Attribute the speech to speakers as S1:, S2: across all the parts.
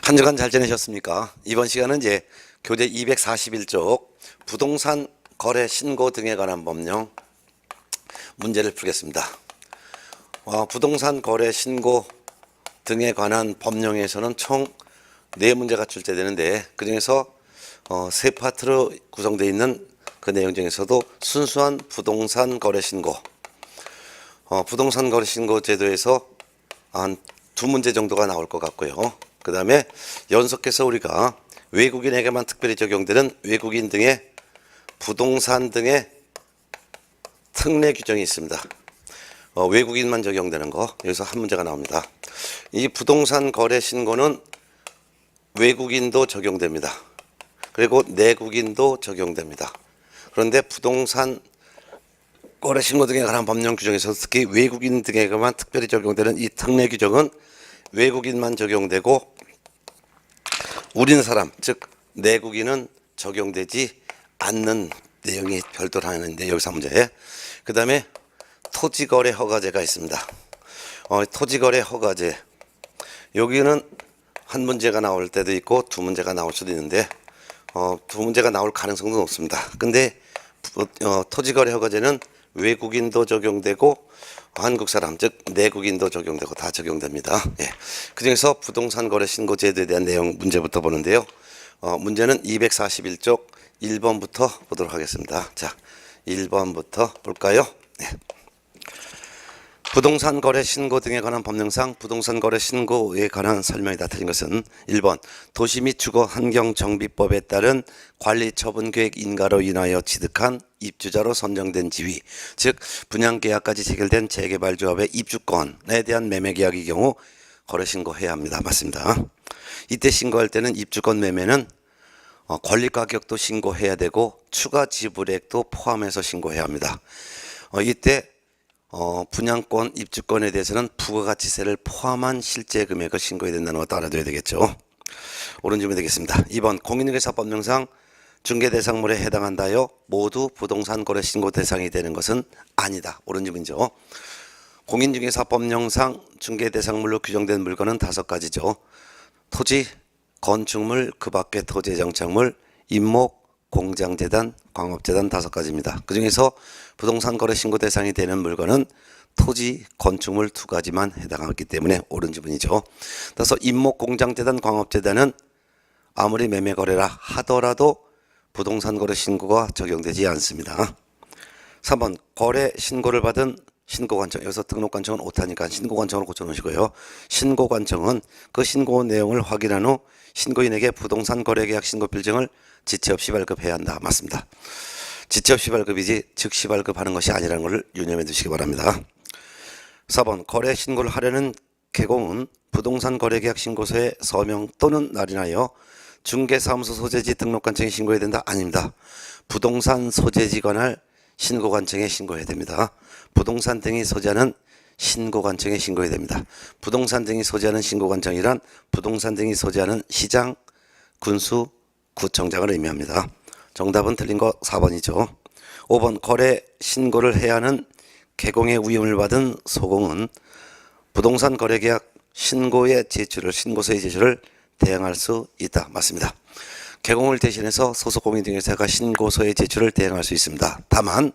S1: 한 주간 잘 지내셨습니까? 이번 시간은 이제 교재 241쪽 부동산 거래 신고 등에 관한 법령 문제를 풀겠습니다. 부동산 거래 신고 등에 관한 법령에서는 총 4문제가 출제되는데 그중에서 3파트로 구성되어 있는 그 내용 중에서도 순수한 부동산 거래 신고, 부동산 거래 신고 제도에서 한 2문제 정도가 나올 것 같고요. 그 다음에 연속해서 우리가 외국인에게만 특별히 적용되는 외국인 등의 부동산 등의 특례 규정이 있습니다. 외국인만 적용되는 거, 여기서 한 문제가 나옵니다. 이 부동산 거래 신고는 외국인도 적용됩니다. 그리고 내국인도 적용됩니다. 그런데 부동산 거래 신고 등에 관한 법령 규정에서 특히 외국인 등에게만 특별히 적용되는 이 특례 규정은 외국인만 적용되고 우린 사람, 즉 내국인은 적용되지 않는 내용이 별도로 하는데 여기서 문제. 그 다음에 토지거래 허가제가 있습니다. 토지거래 허가제, 여기는 한 문제가 나올 때도 있고 2문제가 나올 수도 있는데 2문제가 나올 가능성도 높습니다. 근데 토지거래 허가제는 외국인도 적용되고 한국 사람, 즉 내국인도 적용되고 다 적용됩니다. 예. 그중에서 부동산 거래 신고 제도에 대한 내용 문제부터 보는데요. 문제는 241쪽 1번부터 보도록 하겠습니다. 자, 1번부터 볼까요? 예. 부동산 거래 신고 등에 관한 법령상 부동산 거래 신고에 관한 설명이 다 틀린 것은 1번 도시 및 주거 환경 정비법에 따른 관리 처분 계획 인가로 인하여 취득한 입주자로 선정된 지위, 즉 분양 계약까지 체결된 재개발 조합의 입주권에 대한 매매 계약의 경우 거래 신고해야 합니다. 맞습니다. 이때 신고할 때는 입주권 매매는 권리 가격도 신고해야 되고 추가 지불액도 포함해서 신고해야 합니다. 이때 분양권, 입주권에 대해서는 부가가치세를 포함한 실제 금액을 신고해야 된다는 것도 알아둬야 되겠죠. 옳은 질문 되겠습니다. 2번 공인중개사법령상 중개대상물에 해당한다여 모두 부동산 거래 신고 대상이 되는 것은 아니다. 옳은 질문이죠. 공인중개사법령상 중개대상물로 규정된 물건은 5가지죠. 토지, 건축물, 그 밖의 토지 정착물, 임목, 공장재단, 광업재단 5가지입니다. 그 중에서 부동산 거래 신고 대상이 되는 물건은 토지, 건축물 2가지만 해당하기 때문에 옳은 지문이죠. 따라서 임목, 공장재단, 광업재단은 아무리 매매 거래라 하더라도 부동산 거래 신고가 적용되지 않습니다. 3번 거래 신고를 받은 신고관청, 여기서 등록관청은 오타니까 신고관청으로 고쳐놓으시고요. 신고관청은 그 신고 내용을 확인한 후 신고인에게 부동산 거래계약 신고 필증을 지체 없이 발급해야 한다. 맞습니다. 지체 없이 발급이지 즉시 발급하는 것이 아니라는 것을 유념해 두시기 바랍니다. 4번 거래 신고를 하려는 개공은 부동산 거래계약 신고서에 서명 또는 날인하여 중개사무소 소재지 등록관청에 신고해야 된다. 아닙니다. 부동산 소재지 관할 신고관청에 신고해야 됩니다. 부동산 등이 소재하는 신고관청에 신고해야 됩니다. 부동산 등이 소재하는 신고관청이란 부동산 등이 소재하는 시장, 군수, 구청장을 의미합니다. 정답은 틀린 거 4번이죠. 5번 거래 신고를 해야 하는 개공의 위임을 받은 소공은 부동산 거래계약 신고서의 제출을 대행할 수 있다. 맞습니다. 개공을 대신해서 소속 공인중개사가 신고서의 제출을 대행할 수 있습니다. 다만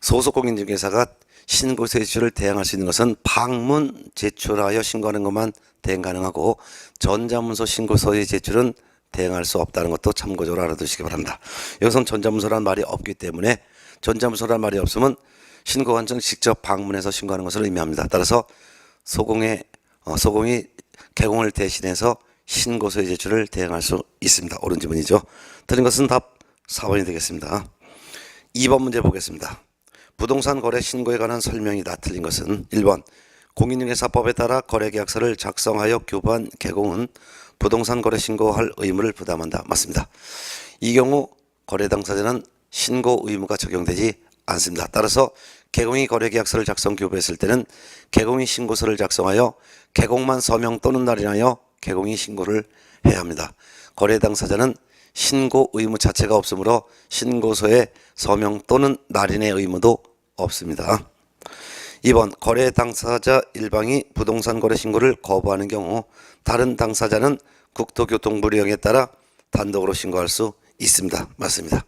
S1: 소속 공인중개사가 신고서 제출을 대행할 수 있는 것은 방문 제출하여 신고하는 것만 대행 가능하고 전자문서 신고서의 제출은 대행할 수 없다는 것도 참고적으로 알아두시기 바랍니다. 여기서는 전자문서란 말이 없기 때문에 전자문서란 말이 없으면 신고관청 직접 방문해서 신고하는 것을 의미합니다. 따라서 소공이 개공을 대신해서 신고서의 제출을 대행할 수 있습니다. 옳은 질문이죠. 틀린 것은 답 4번이 되겠습니다. 2번 문제 보겠습니다. 부동산 거래 신고에 관한 설명이 다 틀린 것은 1번 공인중개사법에 따라 거래계약서를 작성하여 교부한 개공은 부동산 거래 신고할 의무를 부담한다. 맞습니다. 이 경우 거래 당사자는 신고 의무가 적용되지 않습니다. 따라서 개공이 거래계약서를 작성 교부했을 때는 개공이 신고서를 작성하여 개공만 서명 또는 날인하여 개공이 신고를 해야 합니다. 거래 당사자는 신고 의무 자체가 없으므로 신고서에 서명 또는 날인의 의무도 없습니다. 2번 거래 당사자 일방이 부동산 거래 신고를 거부하는 경우 다른 당사자는 국토교통부령에 따라 단독으로 신고할 수 있습니다. 맞습니다.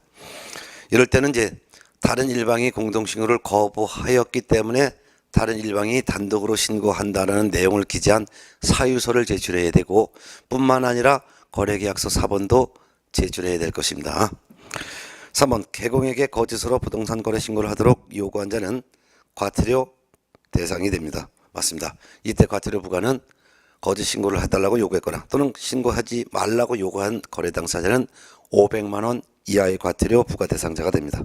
S1: 이럴 때는 이제 다른 일방이 공동신고를 거부하였기 때문에 다른 일방이 단독으로 신고한다는 내용을 기재한 사유서를 제출해야 되고 뿐만 아니라 거래계약서 사본도 제출해야 될 것입니다. 3번 개공에게 거짓으로 부동산 거래 신고를 하도록 요구한 자는 과태료 대상이 됩니다. 맞습니다. 이때 과태료 부과는 거짓 신고를 해달라고 요구했거나 또는 신고하지 말라고 요구한 거래 당사자는 500만 원 이하의 과태료 부과 대상자가 됩니다.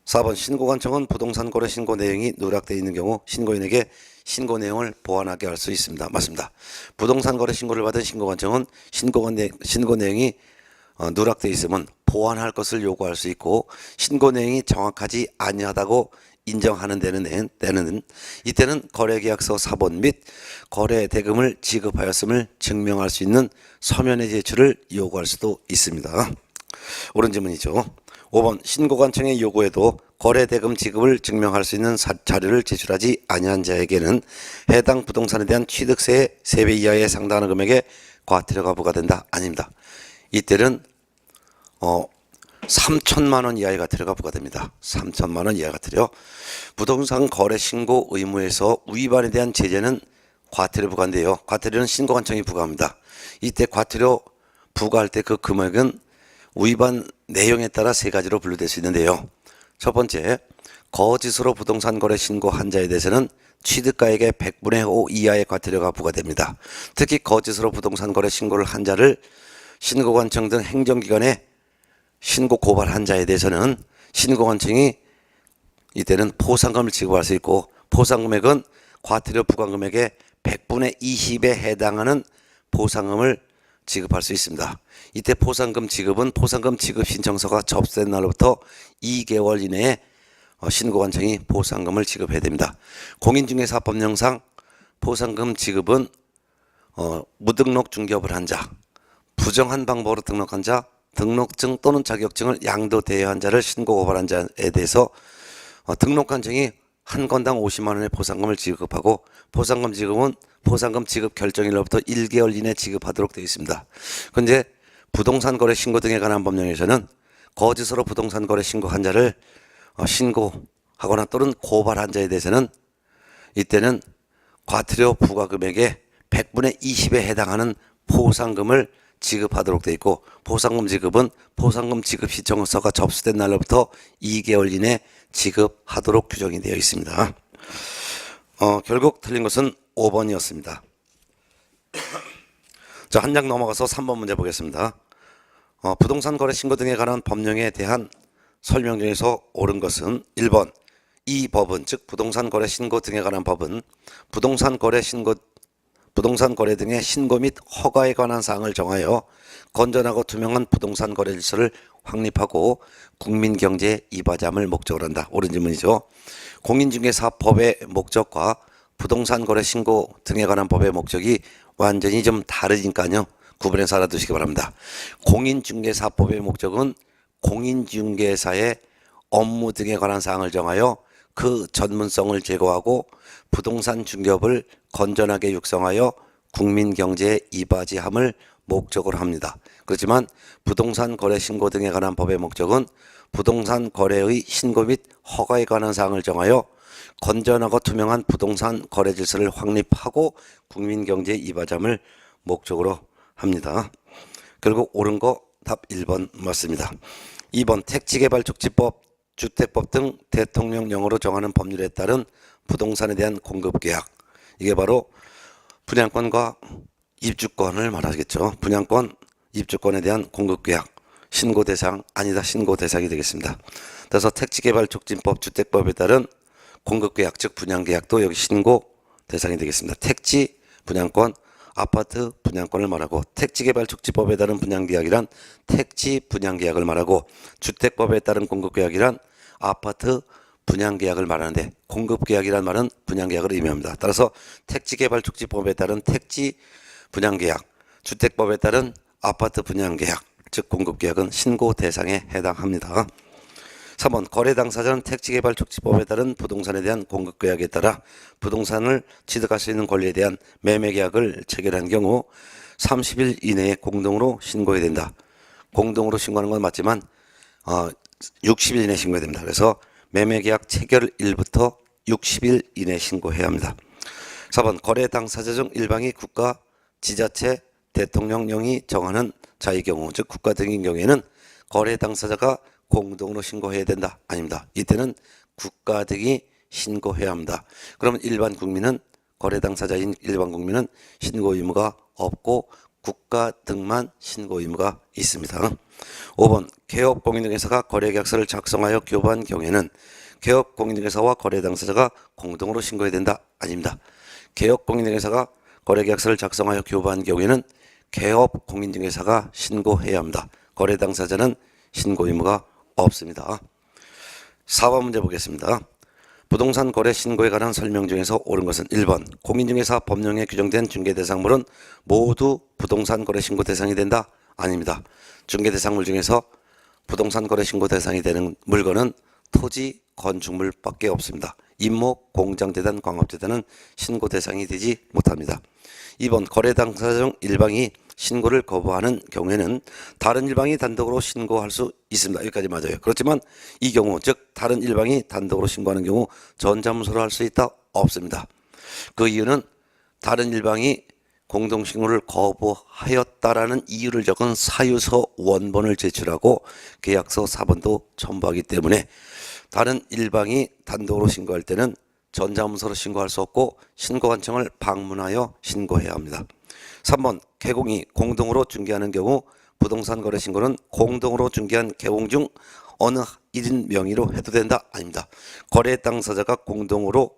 S1: 4번 신고관청은 부동산 거래 신고 내용이 누락되어 있는 경우 신고인에게 신고 내용을 보완하게 할 수 있습니다. 맞습니다. 부동산 거래 신고를 받은 신고관청은 신고 내용이 누락되어 있으면 보완할 것을 요구할 수 있고 신고 내용이 정확하지 아니하다고 인정하는 때는 이때는 거래계약서 사본 및 거래 대금을 지급하였음을 증명할 수 있는 서면의 제출을 요구할 수도 있습니다. 옳은 질문이죠. 5번 신고관청의 요구에도 거래 대금 지급을 증명할 수 있는 자료를 제출하지 아니한 자에게는 해당 부동산에 대한 취득세의 3배 이하에 상당하는 금액의 과태료가 부과된다. 아닙니다. 이때는 3천만 원 이하의 과태료가 부과됩니다. 3천만 원 이하의 과태료. 부동산 거래 신고 의무에서 위반에 대한 제재는 과태료 부과인데요. 과태료는 신고관청이 부과합니다. 이때 과태료 부과할 때 그 금액은 위반 내용에 따라 3가지로 분류될 수 있는데요. 첫 번째, 거짓으로 부동산 거래 신고한 자에 대해서는 취득가액의 100분의 5 이하의 과태료가 부과됩니다. 특히 거짓으로 부동산 거래 신고를 한 자를 신고관청 등 행정기관에 신고 고발한 자에 대해서는 신고관청이 이때는 포상금을 지급할 수 있고 포상금액은 과태료 부과금액의 100분의 20에 해당하는 포상금을 지급할 수 있습니다. 이때 포상금 지급은 포상금 지급 신청서가 접수된 날로부터 2개월 이내에 신고관청이 포상금을 지급해야 됩니다. 공인중개사법령상 포상금 지급은 무등록 중개업을 한 자, 부정한 방법으로 등록한 자, 등록증 또는 자격증을 양도대여한 자를 신고 고발한 자에 대해서 등록관청이 한 건당 50만 원의 포상금을 지급하고 포상금 지급은 포상금 지급 결정일로부터 1개월 이내 지급하도록 되어 있습니다. 그런데 부동산 거래 신고 등에 관한 법령에서는 거짓으로 부동산 거래 신고한 자를 신고하거나 또는 고발한 자에 대해서는 이때는 과태료 부과 금액의 100분의 20에 해당하는 포상금을 지급하도록 되어 있고 포상금 지급은 포상금 지급 신청서가 접수된 날로부터 2개월 이내 지급하도록 규정이 되어 있습니다. 결국 틀린 것은 5번이었습니다. 자, 한 장 넘어가서 3번 문제 보겠습니다. 부동산 거래 신고 등에 관한 법령에 대한 설명 중에서 옳은 것은 1번 이 법은 즉 부동산 거래 신고 등에 관한 법은 부동산 거래 등의 신고 및 허가에 관한 사항을 정하여 건전하고 투명한 부동산 거래 질서를 확립하고 국민 경제에 이바지함을 목적으로 한다. 옳은 질문이죠. 공인중개사법의 목적과 부동산 거래 신고 등에 관한 법의 목적이 완전히 좀 다르니까요. 구분해서 알아두시기 바랍니다. 공인중개사법의 목적은 공인중개사의 업무 등에 관한 사항을 정하여 그 전문성을 제고하고 부동산 중개업을 건전하게 육성하여 국민 경제에 이바지함을 목적으로 합니다. 그렇지만 부동산 거래 신고 등에 관한 법의 목적은 부동산 거래의 신고 및 허가에 관한 사항을 정하여 건전하고 투명한 부동산 거래 질서를 확립하고 국민 경제에 이바지함을 목적으로 합니다. 결국 옳은 거 답 1번 맞습니다. 2번 택지개발촉진법, 주택법 등 대통령령으로 정하는 법률에 따른 부동산에 대한 공급계약. 이게 바로 분양권과 입주권을 말하겠죠. 분양권, 입주권에 대한 공급계약. 신고대상, 아니다 신고대상이 되겠습니다. 그래서 택지개발촉진법, 주택법에 따른 공급계약, 즉 분양계약도 여기 신고대상이 되겠습니다. 택지, 분양권, 아파트 분양권을 말하고 택지개발촉진법에 따른 분양계약이란 택지 분양계약을 말하고 주택법에 따른 공급계약이란 아파트 분양계약을 말하는데 공급계약이란 말은 분양계약을 의미합니다. 따라서 택지개발촉진법에 따른 택지 분양계약, 주택법에 따른 아파트 분양계약, 즉 공급계약은 신고 대상에 해당합니다. 3번 거래 당사자는 택지개발촉진법에 따른 부동산에 대한 공급 계약에 따라 부동산을 취득할 수 있는 권리에 대한 매매 계약을 체결한 경우 30일 이내에 공동으로 신고해야 된다. 공동으로 신고하는 건 맞지만 60일 이내에 신고해야 됩니다. 그래서 매매 계약 체결일부터 60일 이내에 신고해야 합니다. 4번 거래 당사자 중 일방이 국가, 지자체, 대통령령이 정하는 자의 경우, 즉 국가 등인 경우에는 거래 당사자가 공동으로 신고해야 된다. 아닙니다. 이때는 국가 등이 신고해야 합니다. 그러면 일반 국민은 거래 당사자인 일반 국민은 신고 의무가 없고 국가 등만 신고 의무가 있습니다. 5번 개업 공인중개사가 거래계약서를 작성하여 교부한 경우에는 개업 공인중개사와 거래 당사자가 공동으로 신고해야 된다. 아닙니다. 개업 공인중개사가 거래계약서를 작성하여 교부한 경우에는 개업 공인중개사가 신고해야 합니다. 거래 당사자는 신고 의무가 없습니다. 4번 문제 보겠습니다. 부동산 거래 신고에 관한 설명 중에서 옳은 것은 1번 공인중개사 법령에 규정된 중개대상물은 모두 부동산 거래 신고 대상이 된다? 아닙니다. 중개대상물 중에서 부동산 거래 신고 대상이 되는 물건은 토지, 건축물밖에 없습니다. 임목, 공장재단, 광업재단은 신고 대상이 되지 못합니다. 2번 거래 당사자 중 일방이 신고를 거부하는 경우에는 다른 일방이 단독으로 신고할 수 있습니다. 여기까지 맞아요. 그렇지만 이 경우 즉 다른 일방이 단독으로 신고하는 경우 전자문서로 할 수 있다? 없습니다. 그 이유는 다른 일방이 공동신고를 거부하였다라는 이유를 적은 사유서 원본을 제출하고 계약서 4번도 첨부하기 때문에 다른 일방이 단독으로 신고할 때는 전자문서로 신고할 수 없고 신고관청을 방문하여 신고해야 합니다. 3번 개공이 공동으로 중개하는 경우 부동산 거래 신고는 공동으로 중개한 개공 중 어느 1인 명의로 해도 된다? 아닙니다. 거래 당사자가 공동으로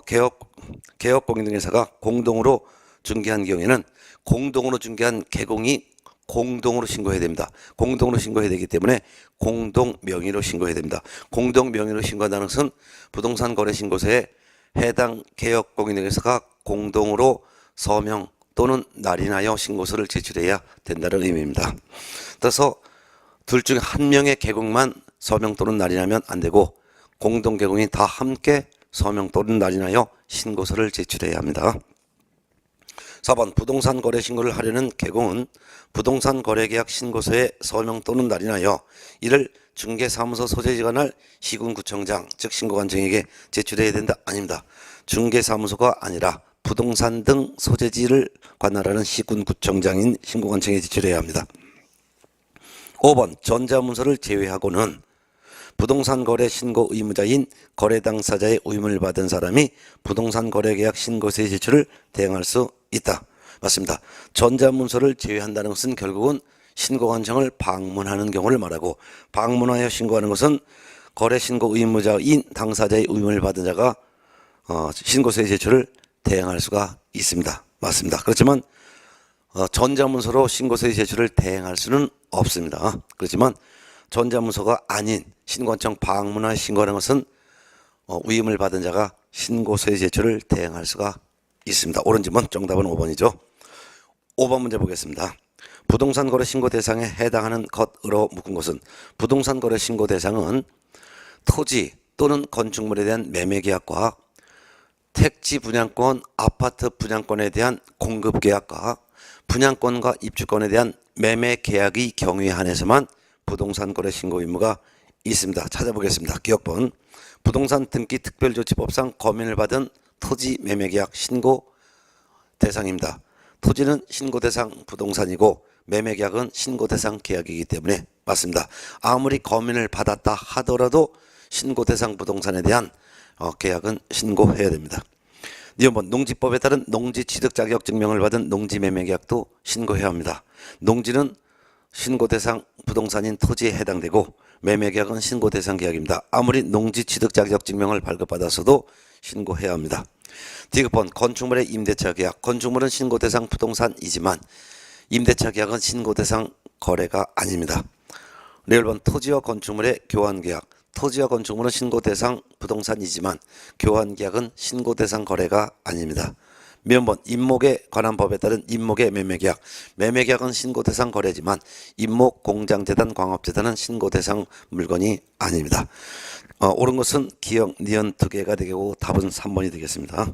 S1: 개업 공인중개사가 공동으로 중개한 경우에는 공동으로 중개한 개공이 공동으로 신고해야 됩니다. 공동으로 신고해야 되기 때문에 공동 명의로 신고해야 됩니다. 공동 명의로 신고한다는 것은 부동산 거래 신고서에 해당 개업 공인중개사가 공동으로 서명 또는 날인하여 신고서를 제출해야 된다는 의미입니다. 따라서 둘 중에 한 명의 개공만 서명 또는 날인하면 안 되고 공동 개공이 다 함께 서명 또는 날인하여 신고서를 제출해야 합니다. 4번 부동산 거래 신고를 하려는 개공은 부동산 거래계약 신고서에 서명 또는 날인하여 이를 중개사무소 소재지가 관할 시군구청장 즉 신고관청에게 제출해야 된다? 아닙니다. 중개사무소가 아니라 부동산 등 소재지를 관할하는 시군구청장인 신고관청에 제출해야 합니다. 5번 전자문서를 제외하고는 부동산 거래 신고 의무자인 거래 당사자의 의무를 받은 사람이 부동산 거래계약 신고서의 제출을 대행할 수 있다. 맞습니다. 전자문서를 제외한다는 것은 결국은 신고관청을 방문하는 경우를 말하고 방문하여 신고하는 것은 거래 신고 의무자인 당사자의 의무를 받은 자가 신고서의 제출을 대행할 수가 있습니다. 맞습니다. 그렇지만 전자문서로 신고서의 제출을 대행할 수는 없습니다. 그렇지만 전자문서가 아닌 신고관청 방문하여 신고하는 것은 위임을 받은 자가 신고서의 제출을 대행할 수가 있습니다. 옳은 질문 정답은 5번이죠. 5번 문제 보겠습니다. 부동산 거래 신고 대상에 해당하는 것으로 묶은 것은 부동산 거래 신고 대상은 토지 또는 건축물에 대한 매매 계약과 택지 분양권, 아파트 분양권에 대한 공급 계약과 분양권과 입주권에 대한 매매 계약의 경우에 한해서만 부동산 거래 신고 의무가 있습니다. 찾아보겠습니다. 기억번 부동산 등기 특별조치법상 검인을 받은 토지 매매 계약 신고 대상입니다. 토지는 신고 대상 부동산이고 매매 계약은 신고 대상 계약이기 때문에 맞습니다. 아무리 검인을 받았다 하더라도 신고 대상 부동산에 대한 계약은 신고해야 됩니다. 2번 농지법에 따른 농지 취득 자격 증명을 받은 농지 매매 계약도 신고해야 합니다. 농지는 신고 대상 부동산인 토지에 해당되고 매매 계약은 신고 대상 계약입니다. 아무리 농지 취득 자격 증명을 발급받았어도 신고해야 합니다. 디귿번 건축물의 임대차 계약. 건축물은 신고 대상 부동산이지만 임대차 계약은 신고 대상 거래가 아닙니다. 리을번 토지와 건축물의 교환 계약. 토지와 건축물은 신고 대상 부동산이지만 교환 계약은 신고 대상 거래가 아닙니다. 면번 임목에 관한 법에 따른 임목의 매매계약. 매매계약은 신고대상 거래지만 임목, 공장재단, 광업재단은 신고대상 물건이 아닙니다. 옳은 것은 기역, 니은 두 개가 되고 답은 3번이 되겠습니다.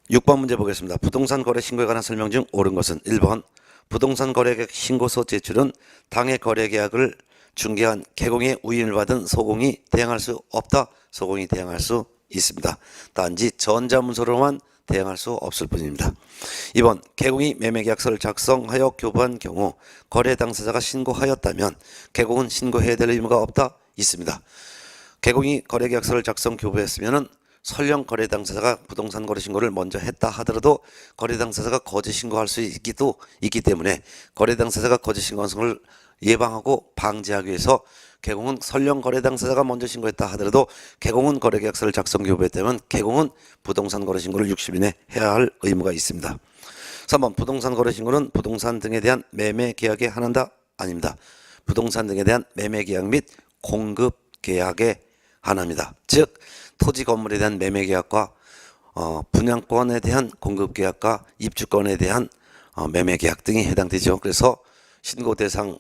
S1: 6번 문제 보겠습니다. 부동산 거래 신고에 관한 설명 중 옳은 것은 1번 부동산 거래계약 신고서 제출은 당해 거래계약을 중개한 개공의 우인을 받은 소공이 대행할 수 없다. 소공이 대행할 수 있습니다. 단지 전자문서로만 대행할 수 없을 뿐입니다. 2번 개공이 매매계약서를 작성하여 교부한 경우 거래 당사자가 신고하였다면 개공은 신고해야 될 의무가 없다. 있습니다. 개공이 거래계약서를 작성 교부했으면 설령 거래 당사자가 부동산 거래 신고를 먼저 했다 하더라도 거래 당사자가 거짓 신고할 수 있기 때문에 거래 당사자가 거짓 신고한 것을 예방하고 방지하기 위해서 개공은 설령 거래 당사자가 먼저 신고했다 하더라도 개공은 거래계약서를 작성 교부했다면 개공은 부동산 거래 신고를 60일 내에 해야 할 의무가 있습니다. 3번 부동산 거래 신고는 부동산 등에 대한 매매 계약에 한한다? 아닙니다. 부동산 등에 대한 매매 계약 및 공급 계약에 한합니다. 즉 토지 건물에 대한 매매 계약과 분양권에 대한 공급 계약과 입주권에 대한 매매 계약 등이 해당되죠. 그래서 신고 대상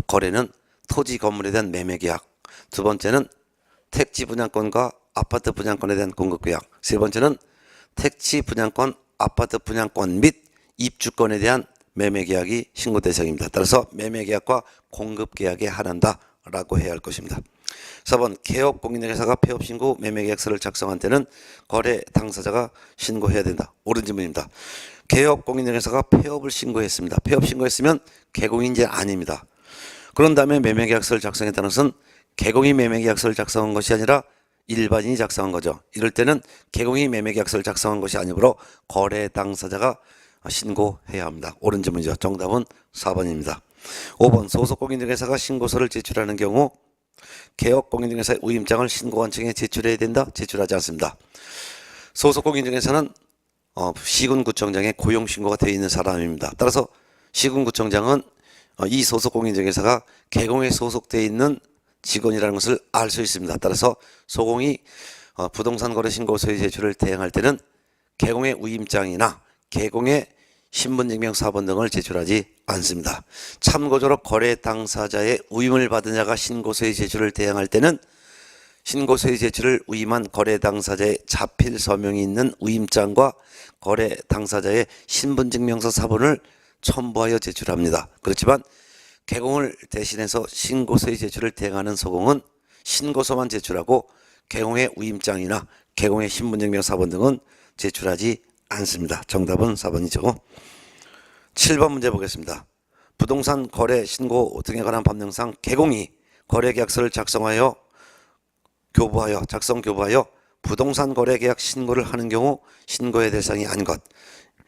S1: 거래는 토지 건물에 대한 매매 계약, 두 번째는 택지 분양권과 아파트 분양권에 대한 공급 계약, 세 번째는 택지 분양권, 아파트 분양권 및 입주권에 대한 매매 계약이 신고 대상입니다. 따라서 매매 계약과 공급 계약에 한한다라고 해야 할 것입니다. 4번 개업 공인중개사가 폐업 신고 매매 계약서를 작성한 때는 거래 당사자가 신고해야 된다. 옳은 질문입니다. 개업 공인중개사가 폐업을 신고했습니다. 폐업 신고했으면 개공인지 아닙니다. 그런 다음에 매매 계약서를 작성했다는 것은 개공이 매매 계약서를 작성한 것이 아니라 일반인이 작성한 거죠. 이럴 때는 개공이 매매 계약서를 작성한 것이 아니므로 거래 당사자가 신고해야 합니다. 옳은 질문이죠. 정답은 4번입니다. 5번 소속 공인중개사가 신고서를 제출하는 경우 개업 공인중개사의 우임장을 신고관청에 제출해야 된다? 제출하지 않습니다. 소속 공인중개사는 시군구청장에 고용신고가 되어 있는 사람입니다. 따라서 시군구청장은 이 소속 공인중개사가 개공에 소속되어 있는 직원이라는 것을 알 수 있습니다. 따라서 소공이 부동산 거래 신고서의 제출을 대행할 때는 개공의 우임장이나 개공의 신분증명 사본 등을 제출하지 않습니다. 참고적으로 거래 당사자의 우임을 받은 자가 신고서의 제출을 대행할 때는 신고서의 제출을 위임한 거래 당사자의 자필 서명이 있는 위임장과 거래 당사자의 신분증명서 사본을 첨부하여 제출합니다. 그렇지만 개공을 대신해서 신고서의 제출을 대행하는 소공은 신고서만 제출하고 개공의 위임장이나 개공의 신분증명 사본 등은 제출하지 않습니다. 정답은 4번이죠. 7번 문제 보겠습니다. 부동산 거래 신고 등에 관한 법령상 개공이 거래계약서를 작성 교부하여 부동산 거래계약 신고를 하는 경우 신고의 대상이 아닌 것.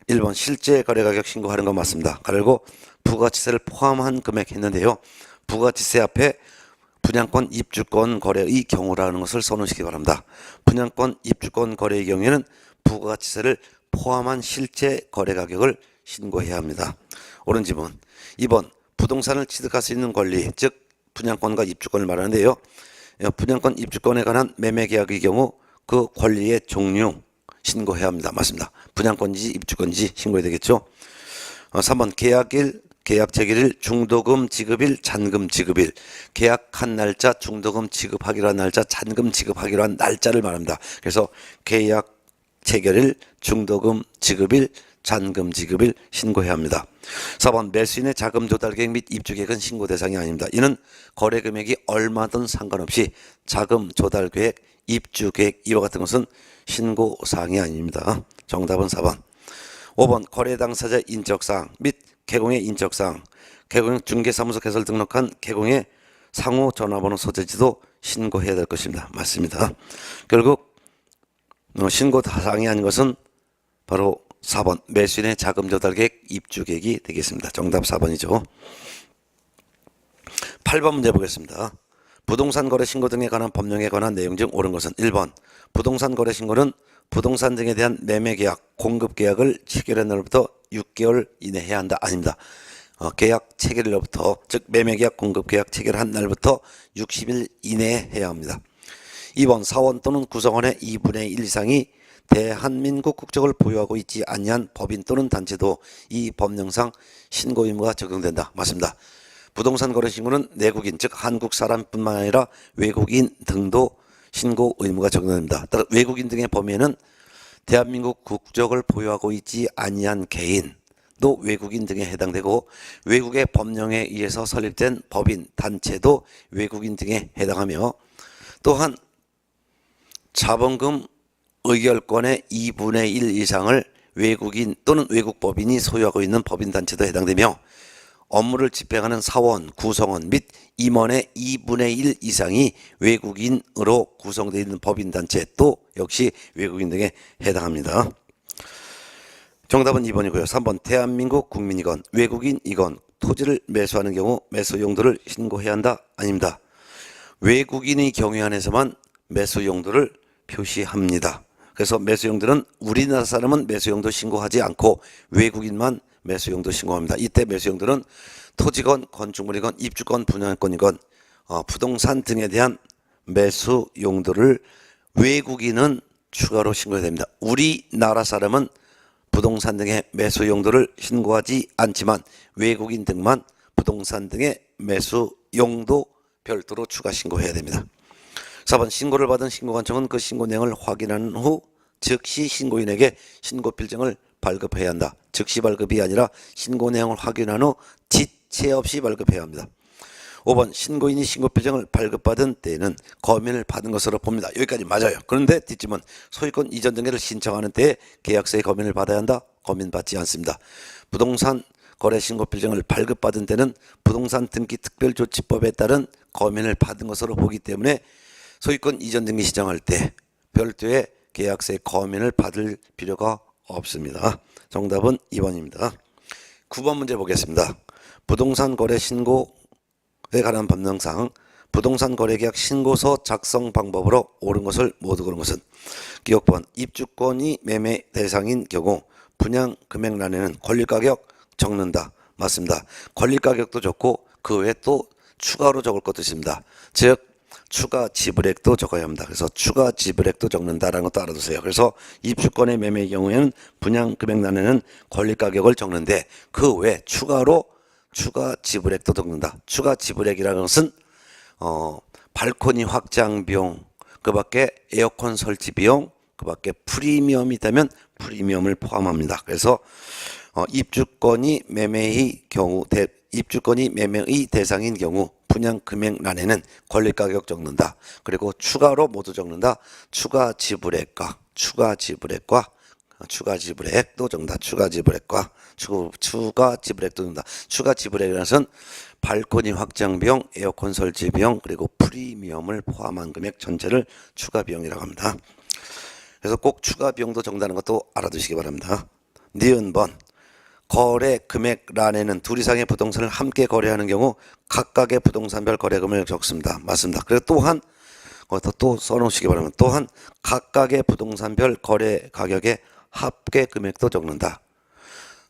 S1: 1번 실제 거래가격 신고하는 것 맞습니다. 그리고 부가치세를 포함한 금액 했는데요. 부가치세 앞에 분양권 입주권 거래의 경우라는 것을 써놓으시기 바랍니다. 분양권 입주권 거래의 경우에는 부가치세를 포함한 실제 거래가격을 신고해야 합니다. 옳은 질문. 2번 부동산을 취득할 수 있는 권리, 즉 분양권과 입주권을 말하는데요. 분양권 입주권에 관한 매매계약의 경우 그 권리의 종류 신고해야 합니다. 맞습니다. 분양권인지 입주권인지 신고해야 되겠죠. 3번 계약일, 계약 체결일, 중도금 지급일, 잔금 지급일. 계약한 날짜, 중도금 지급하기로 한 날짜, 잔금 지급하기로 한 날짜를 말합니다. 그래서 계약 체결일, 중도금 지급일, 잔금 지급일 신고해야 합니다. 4번 매수인의 자금 조달 계획 및 입주 계획은 신고 대상이 아닙니다. 이는 거래 금액이 얼마든 상관없이 자금 조달 계획, 입주 계획 이와 같은 것은 신고 사항이 아닙니다. 정답은 4번. 5번 거래 당사자 인적사항 및 개공의 인적사항, 개공 중개사무소 개설 등록한 개공의 상호 전화번호 소재지도 신고해야 될 것입니다. 맞습니다. 결국 신고 사항이 아닌 것은 바로 4번 매수인의 자금 조달 계획, 입주 계획이 되겠습니다. 정답 4번이죠. 8번 문제 보겠습니다. 부동산 거래 신고 등에 관한 법령에 관한 내용 중 옳은 것은 1번 부동산 거래 신고는 부동산 등에 대한 매매 계약, 공급 계약을 체결한 날부터 6개월 이내 해야 한다. 아닙니다. 계약 체결일로부터, 즉 매매 계약, 공급 계약 체결한 날부터 60일 이내에 해야 합니다. 2번 사원 또는 구성원의 2분의 1 이상이 대한민국 국적을 보유하고 있지 아니한 법인 또는 단체도 이 법령상 신고 의무가 적용된다. 맞습니다. 부동산 거래 신고는 내국인 즉 한국 사람뿐만 아니라 외국인 등도 신고 의무가 적용됩니다. 따라 외국인 등의 범위에는 대한민국 국적을 보유하고 있지 아니한 개인도 외국인 등에 해당되고 외국의 법령에 의해서 설립된 법인 단체도 외국인 등에 해당하며 또한 자본금 의결권의 2분의 1 이상을 외국인 또는 외국 법인이 소유하고 있는 법인단체도 해당되며 업무를 집행하는 사원, 구성원 및 임원의 2분의 1 이상이 외국인으로 구성되어 있는 법인단체 또 역시 외국인 등에 해당합니다. 정답은 2번이고요. 3번 대한민국 국민이건 외국인이건 토지를 매수하는 경우 매수 용도를 신고해야 한다? 아닙니다. 외국인의 경우에 한해서만 매수 용도를 표시합니다. 그래서 매수 용도는 우리나라 사람은 매수 용도 신고하지 않고 외국인만 매수 용도 신고합니다. 이때 매수 용도는 토지건 건축물이건 입주권 분양권이건 부동산 등에 대한 매수 용도를 외국인은 추가로 신고해야 됩니다. 우리나라 사람은 부동산 등의 매수 용도를 신고하지 않지만 외국인 등만 부동산 등의 매수 용도 별도로 추가 신고해야 됩니다. 4번 신고를 받은 신고관청은 그 신고 내용을 확인한 후 즉시 신고인에게 신고 필증을 발급해야 한다. 즉시 발급이 아니라 신고 내용을 확인한 후 지체 없이 발급해야 합니다. 5번 신고인이 신고 필증을 발급받은 때에는 검인을 받은 것으로 봅니다. 여기까지 맞아요. 그런데 뒷짐은 소유권 이전 등기를 신청하는 때에 계약서의 검인을 받아야 한다. 검인 받지 않습니다. 부동산 거래 신고 필증을 발급받은 때는 부동산 등기 특별조치법에 따른 검인을 받은 것으로 보기 때문에 소유권 이전 등기 신청할 때 별도의 계약서의 검인을 받을 필요가 없습니다. 정답은 2번입니다. 9번 문제 보겠습니다. 부동산 거래 신고에 관한 법령상 부동산 거래계약 신고서 작성 방법으로 옳은 것을 모두 고른 것은 기억번 입주권이 매매 대상인 경우 분양 금액란에는 권리가격 적는다. 맞습니다. 권리가격도 적고 그 외에 또 추가로 적을 것도 있습니다. 즉 추가 지불액도 적어야 합니다. 그래서 추가 지불액도 적는다라는 것도 알아두세요. 그래서 입주권의 매매의 경우에는 분양 금액란에는 권리가격을 적는데 그 외 추가로 추가 지불액도 적는다. 추가 지불액이라는 것은 발코니 확장 비용, 그 밖에 에어컨 설치 비용, 그 밖에 프리미엄이 있다면 프리미엄을 포함합니다. 그래서 입주권이 매매의 경우 입주권이 매매의 대상인 경우 분양 금액란에는 권리가격 적는다. 그리고 추가로 모두 적는다. 추가 지불액도 적는다. 추가 지불액도 적는다. 추가 지불액이라는 것은 발코니 확장 비용, 에어컨 설치 비용, 그리고 프리미엄을 포함한 금액 전체를 추가 비용이라고 합니다. 그래서 꼭 추가 비용도 적는다는 것도 알아두시기 바랍니다. 니은 번 거래 금액란에는 둘 이상의 부동산을 함께 거래하는 경우 각각의 부동산별 거래금을 적습니다. 맞습니다. 그리고 또한 또 써놓으시기 바랍니다. 또한 각각의 부동산별 거래 가격의 합계 금액도 적는다.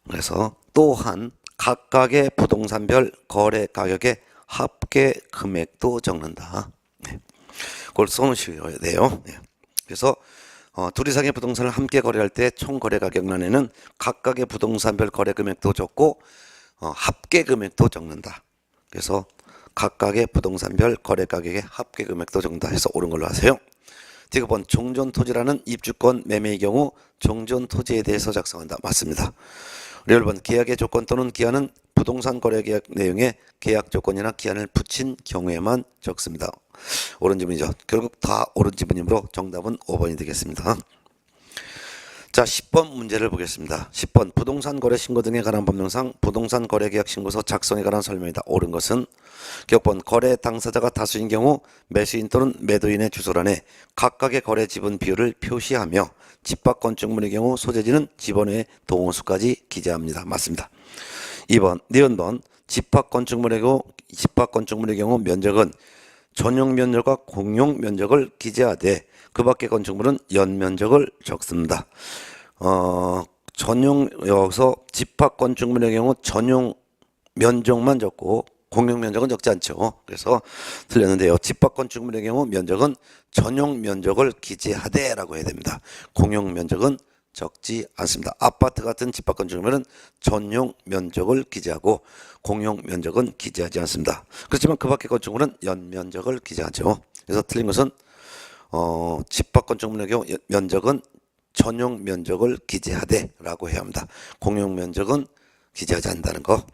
S1: 그래서 또한 각각의 부동산별 거래 가격의 합계 금액도 적는다. 네. 그걸 써놓으셔야 돼요. 네. 그래서 둘 이상의 부동산을 함께 거래할 때 총 거래 가격란에는 각각의 부동산별 거래 금액도 적고 합계 금액도 적는다. 그래서 각각의 부동산별 거래 가격의 합계 금액도 적는다 해서 옳은 걸로 하세요. 디귿번 종전토지라는 입주권 매매의 경우 종전토지에 대해서 작성한다. 맞습니다. 1번 계약의 조건 또는 기한은 부동산 거래 계약 내용에 계약 조건이나 기한을 붙인 경우에만 적습니다. 옳은 지문이죠. 결국 다 옳은 지문이므로 정답은 5번이 되겠습니다. 자, 10번 문제를 보겠습니다. 10번 부동산 거래 신고 등에 관한 법령상 부동산 거래 계약 신고서 작성에 관한 설명이다. 옳은 것은 기억번 거래 당사자가 다수인 경우 매수인 또는 매도인의 주소란에 각각의 거래 지분 비율을 표시하며 집합 건축물의 경우 소재지는 집원의 동호수까지 기재합니다. 맞습니다. 2번 니은번 집합 건축물의 경우 면적은 전용 면적과 공용 면적을 기재하되 그 밖의 건축물은 연면적을 적습니다. 여기서 집합 건축물의 경우 전용 면적만 적고 공용 면적은 적지 않죠. 그래서 틀렸는데요. 집합 건축물의 경우 면적은 전용 면적을 기재하되라고 해야 됩니다. 공용 면적은 적지 않습니다. 아파트 같은 집합 건축물은 전용 면적을 기재하고 공용 면적은 기재하지 않습니다. 그렇지만 그 밖의 건축물은 연면적을 기재하죠. 그래서 틀린 것은 집합 건축물의 경우 면적은 전용 면적을 기재하되라고 해야 합니다. 공용 면적은 기재하지 않는다는 거.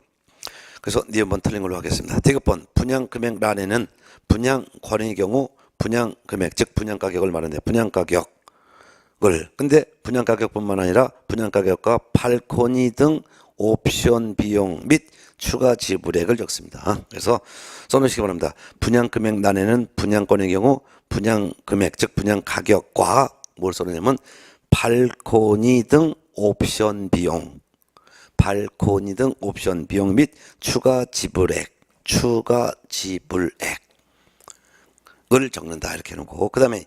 S1: 그래서 니은번 틀린 걸로 하겠습니다. 디귿번 분양 금액 란에는 분양 권의 경우 분양 금액 즉 분양 가격을 말하는데 분양 가격을 근데 분양 가격뿐만 아니라 분양 가격과 발코니 등 옵션 비용 및 추가 지불액을 적습니다. 그래서 써놓으시기 바랍니다. 분양 금액 란에는 분양권의 경우 분양 금액 즉 분양 가격과 뭘 써놓냐면 발코니 등 옵션 비용 발코니 등 옵션 비용 및 추가 지불액을 적는다 이렇게 해놓고 그 다음에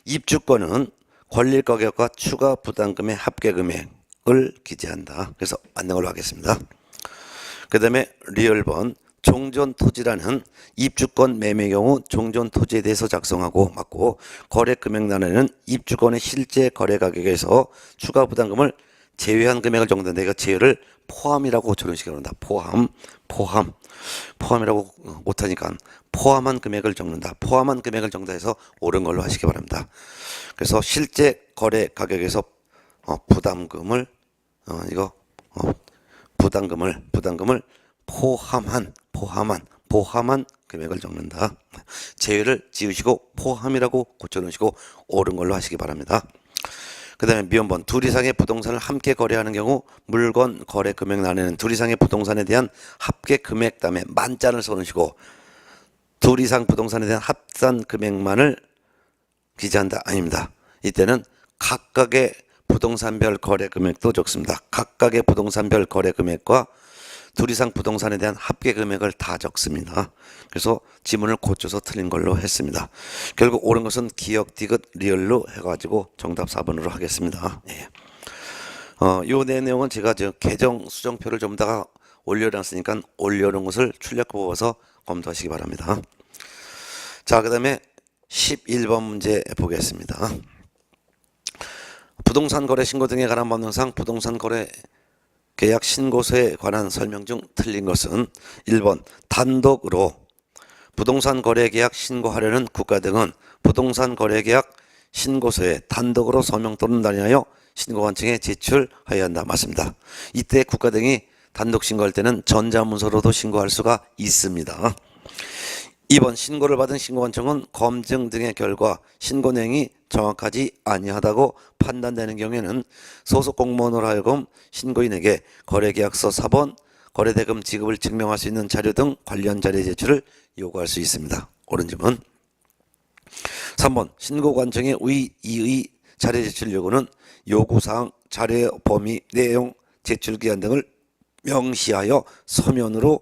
S1: 입주권은 권리 가격과 추가 부담금의 합계 금액을 기재한다. 그래서 맞는 걸로 하겠습니다. 그 다음에 리얼번 종전 토지라는 입주권 매매 경우 종전 토지에 대해서 작성하고 맞고 거래 금액란에는 입주권의 실제 거래 가격에서 추가 부담금을 제외한 금액을 적는데 이거 제외를 포함이라고 고쳐놓으시기 바랍니다. 포함이라고 못하니까 포함한 금액을 적는다. 포함한 금액을 적는다 해서 옳은 걸로 하시기 바랍니다. 그래서 실제 거래 가격에서 부담금을 부담금을 포함한 금액을 적는다. 제외를 지우시고 포함이라고 고쳐놓으시고 옳은 걸로 하시기 바랍니다. 그 다음에 미연번 둘 이상의 부동산을 함께 거래하는 경우 물건 거래 금액 란에는 둘 이상의 부동산에 대한 합계 금액 다음에 만자를 써놓으시고 둘 이상 부동산에 대한 합산 금액만을 기재한다. 아닙니다. 이때는 각각의 부동산별 거래 금액도 적습니다. 각각의 부동산별 거래 금액과 둘 이상 부동산에 대한 합계 금액을 다 적습니다. 그래서 지문을 고쳐서 틀린 걸로 했습니다. 결국 옳은 것은 기역, 디귿, 리얼로 해가지고 정답 4번으로 하겠습니다. 예. 요 내용은 제가 계정 수정표를 좀 더 올려놨으니까 올려놓은 것을 출력 뽑아서 검토하시기 바랍니다. 자, 그 다음에 11번 문제 보겠습니다. 부동산 거래 신고 등에 관한 법령상 부동산 거래 계약 신고서에 관한 설명 중 틀린 것은 1번 단독으로 부동산 거래 계약 신고하려는 국가 등은 부동산 거래 계약 신고서에 단독으로 서명 또는 단위하여 신고관청에 제출하여야 한다. 맞습니다. 이때 국가 등이 단독 신고할 때는 전자문서로도 신고할 수가 있습니다. 2번 신고를 받은 신고관청은 검증 등의 결과 신고 내용이 정확하지 아니하다고 판단되는 경우에는 소속 공무원으로 하여금 신고인에게 거래계약서 4번 거래대금 지급을 증명할 수 있는 자료 등 관련 자료 제출을 요구할 수 있습니다. 옳은 질문. 3번 신고관청의 이의 자료 제출 요구는 요구사항, 자료의 범위, 내용, 제출기한 등을 명시하여 서면으로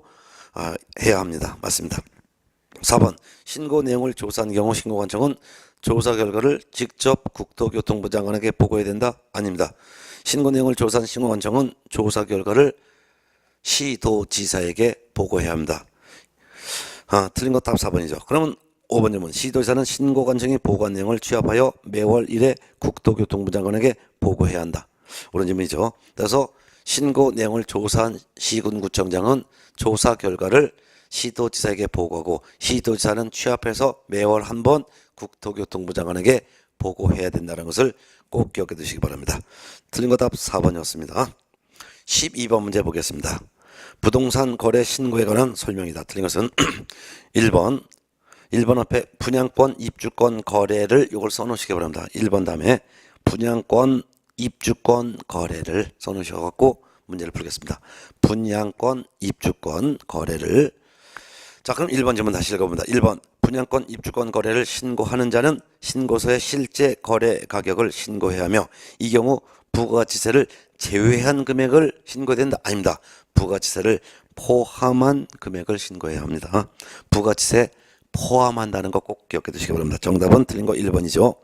S1: 해야 합니다. 맞습니다. 4번 신고 내용을 조사한 경우 신고관청은 조사 결과를 직접 국토교통부 장관에게 보고해야 된다? 아닙니다. 신고 내용을 조사한 신고관청은 조사 결과를 시도지사에게 보고해야 합니다. 틀린 거 답 4번이죠. 그러면 5번 질문. 시도지사는 신고관청이 보고한 내용을 취합하여 매월 1회 국토교통부 장관에게 보고해야 한다. 옳은 질문이죠. 그래서 신고 내용을 조사한 시군구청장은 조사 결과를 시도지사에게 보고하고 시도지사는 취합해서 매월 한 번 국토교통부 장관에게 보고해야 된다는 것을 꼭 기억해 두시기 바랍니다. 틀린 거 답 4번이었습니다. 12번 문제 보겠습니다. 부동산 거래 신고에 관한 설명이다. 틀린 것은 1번 앞에 분양권, 입주권 거래를 이걸 써놓으시기 바랍니다. 1번 다음에 분양권, 입주권 거래를 써놓으셔갖고 문제를 풀겠습니다. 분양권, 입주권 거래를 자, 그럼 1번 질문 다시 읽어봅니다. 1번 분양권, 입주권 거래를 신고하는 자는 신고서의 실제 거래 가격을 신고해야 하며 이 경우 부가가치세를 제외한 금액을 신고해야 된다. 아닙니다. 부가가치세를 포함한 금액을 신고해야 합니다. 부가가치세 포함한다는 거 꼭 기억해 두시기 바랍니다. 정답은 틀린 거 1번이죠.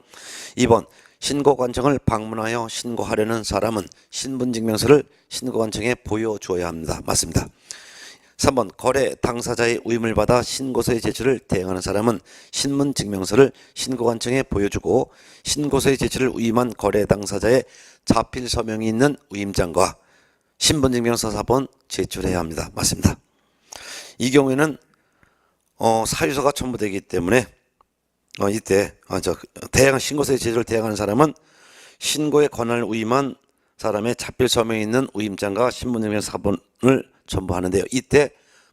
S1: 2번 신고관청을 방문하여 신고하려는 사람은 신분증명서를 신고관청에 보여주어야 합니다. 맞습니다. 3번 거래 당사자의 위임을 받아 신고서의 제출을 대행하는 사람은 신문증명서를 신고관청에 보여주고 신고서의 제출을 위임한 거래 당사자의 자필 서명이 있는 위임장과 신분증명서 4번 제출해야 합니다. 맞습니다. 이 경우에는 사유서가 첨부되기 때문에 이때 신고서의 제출을 대행하는 사람은 신고의 권한을 위임한 사람의 자필 서명이 있는 위임장과 신분증명서 4번을 첨부하는데요. 이때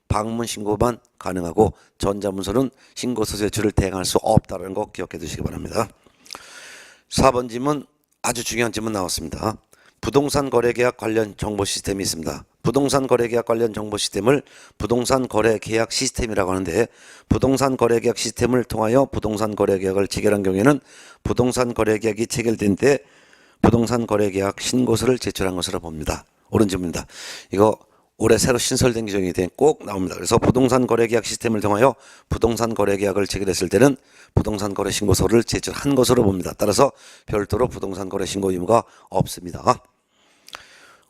S1: 방문 신고만 가능하고 전자문서는 신고서 제출을 대행할 수 없다는 거 기억해 두시기 바랍니다. 4번 질문 아주 중요한 질문 나왔습니다. 부동산 거래계약 관련 정보 시스템이 있습니다. 부동산 거래계약 관련 정보 시스템을 부동산 거래계약 시스템이라고 하는데 부동산 거래계약 시스템을 통하여 부동산 거래계약을 체결한 경우에는 부동산 거래계약이 체결된 때 부동산 거래계약 신고서를 제출한 것으로 봅니다. 옳은 질문입니다. 이거 올해 새로 신설된 규정이 꼭 나옵니다. 그래서 부동산 거래계약 시스템을 통하여 부동산 거래계약을 체결했을 때는 부동산 거래 신고서를 제출한 것으로 봅니다. 따라서 별도로 부동산 거래 신고 의무가 없습니다.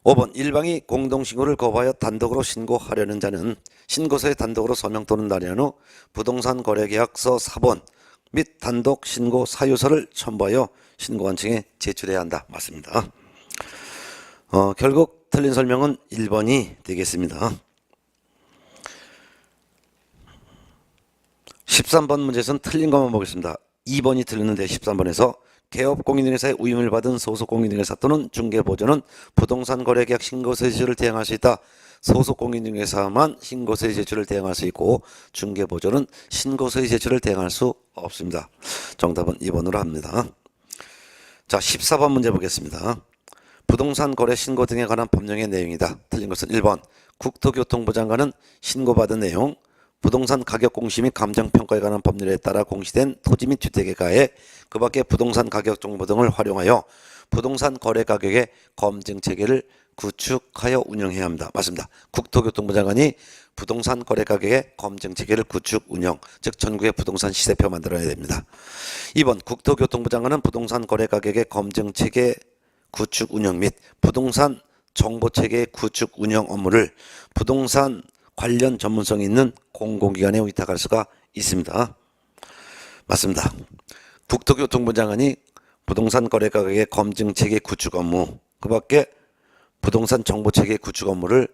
S1: 5번 일방이 공동신고를 거부하여 단독으로 신고하려는 자는 신고서에 단독으로 서명 또는 날인한 후 부동산 거래계약서 4번 및 단독 신고 사유서를 첨부하여 신고관청에 제출해야 한다. 맞습니다. 결국 틀린 설명은 1번이 되겠습니다. 13번 문제에서는 틀린 것만 보겠습니다. 2번이 틀렸는데 13번에서 개업 공인중개사의 위임을 받은 소속 공인중개사 또는 중개보조는 부동산 거래계약 신고서 제출을 대행할 수 있다. 소속 공인중개사만 신고서의 제출을 대행할 수 있고 중개보조는 신고서의 제출을 대행할 수 없습니다. 정답은 2번으로 합니다. 자, 14번 문제 보겠습니다. 부동산 거래 신고 등에 관한 법령의 내용이다. 틀린 것은 1번 국토교통부 장관은 신고받은 내용 부동산 가격 공시 및 감정평가에 관한 법률에 따라 공시된 토지 및 주택에 가해 그 밖에 부동산 가격 정보 등을 활용하여 부동산 거래 가격의 검증 체계를 구축하여 운영해야 합니다. 맞습니다. 국토교통부 장관이 부동산 거래 가격의 검증 체계를 구축 운영, 즉 전국의 부동산 시세표 만들어야 됩니다. 2번 국토교통부 장관은 부동산 거래 가격의 검증 체계 구축 운영 및 부동산 정보 체계 구축 운영 업무를 부동산 관련 전문성이 있는 공공기관에 위탁할 수가 있습니다. 맞습니다. 국토교통부 장관이 부동산 거래 가격의 검증 체계 구축 업무, 그 밖에 부동산 정보 체계 구축 업무를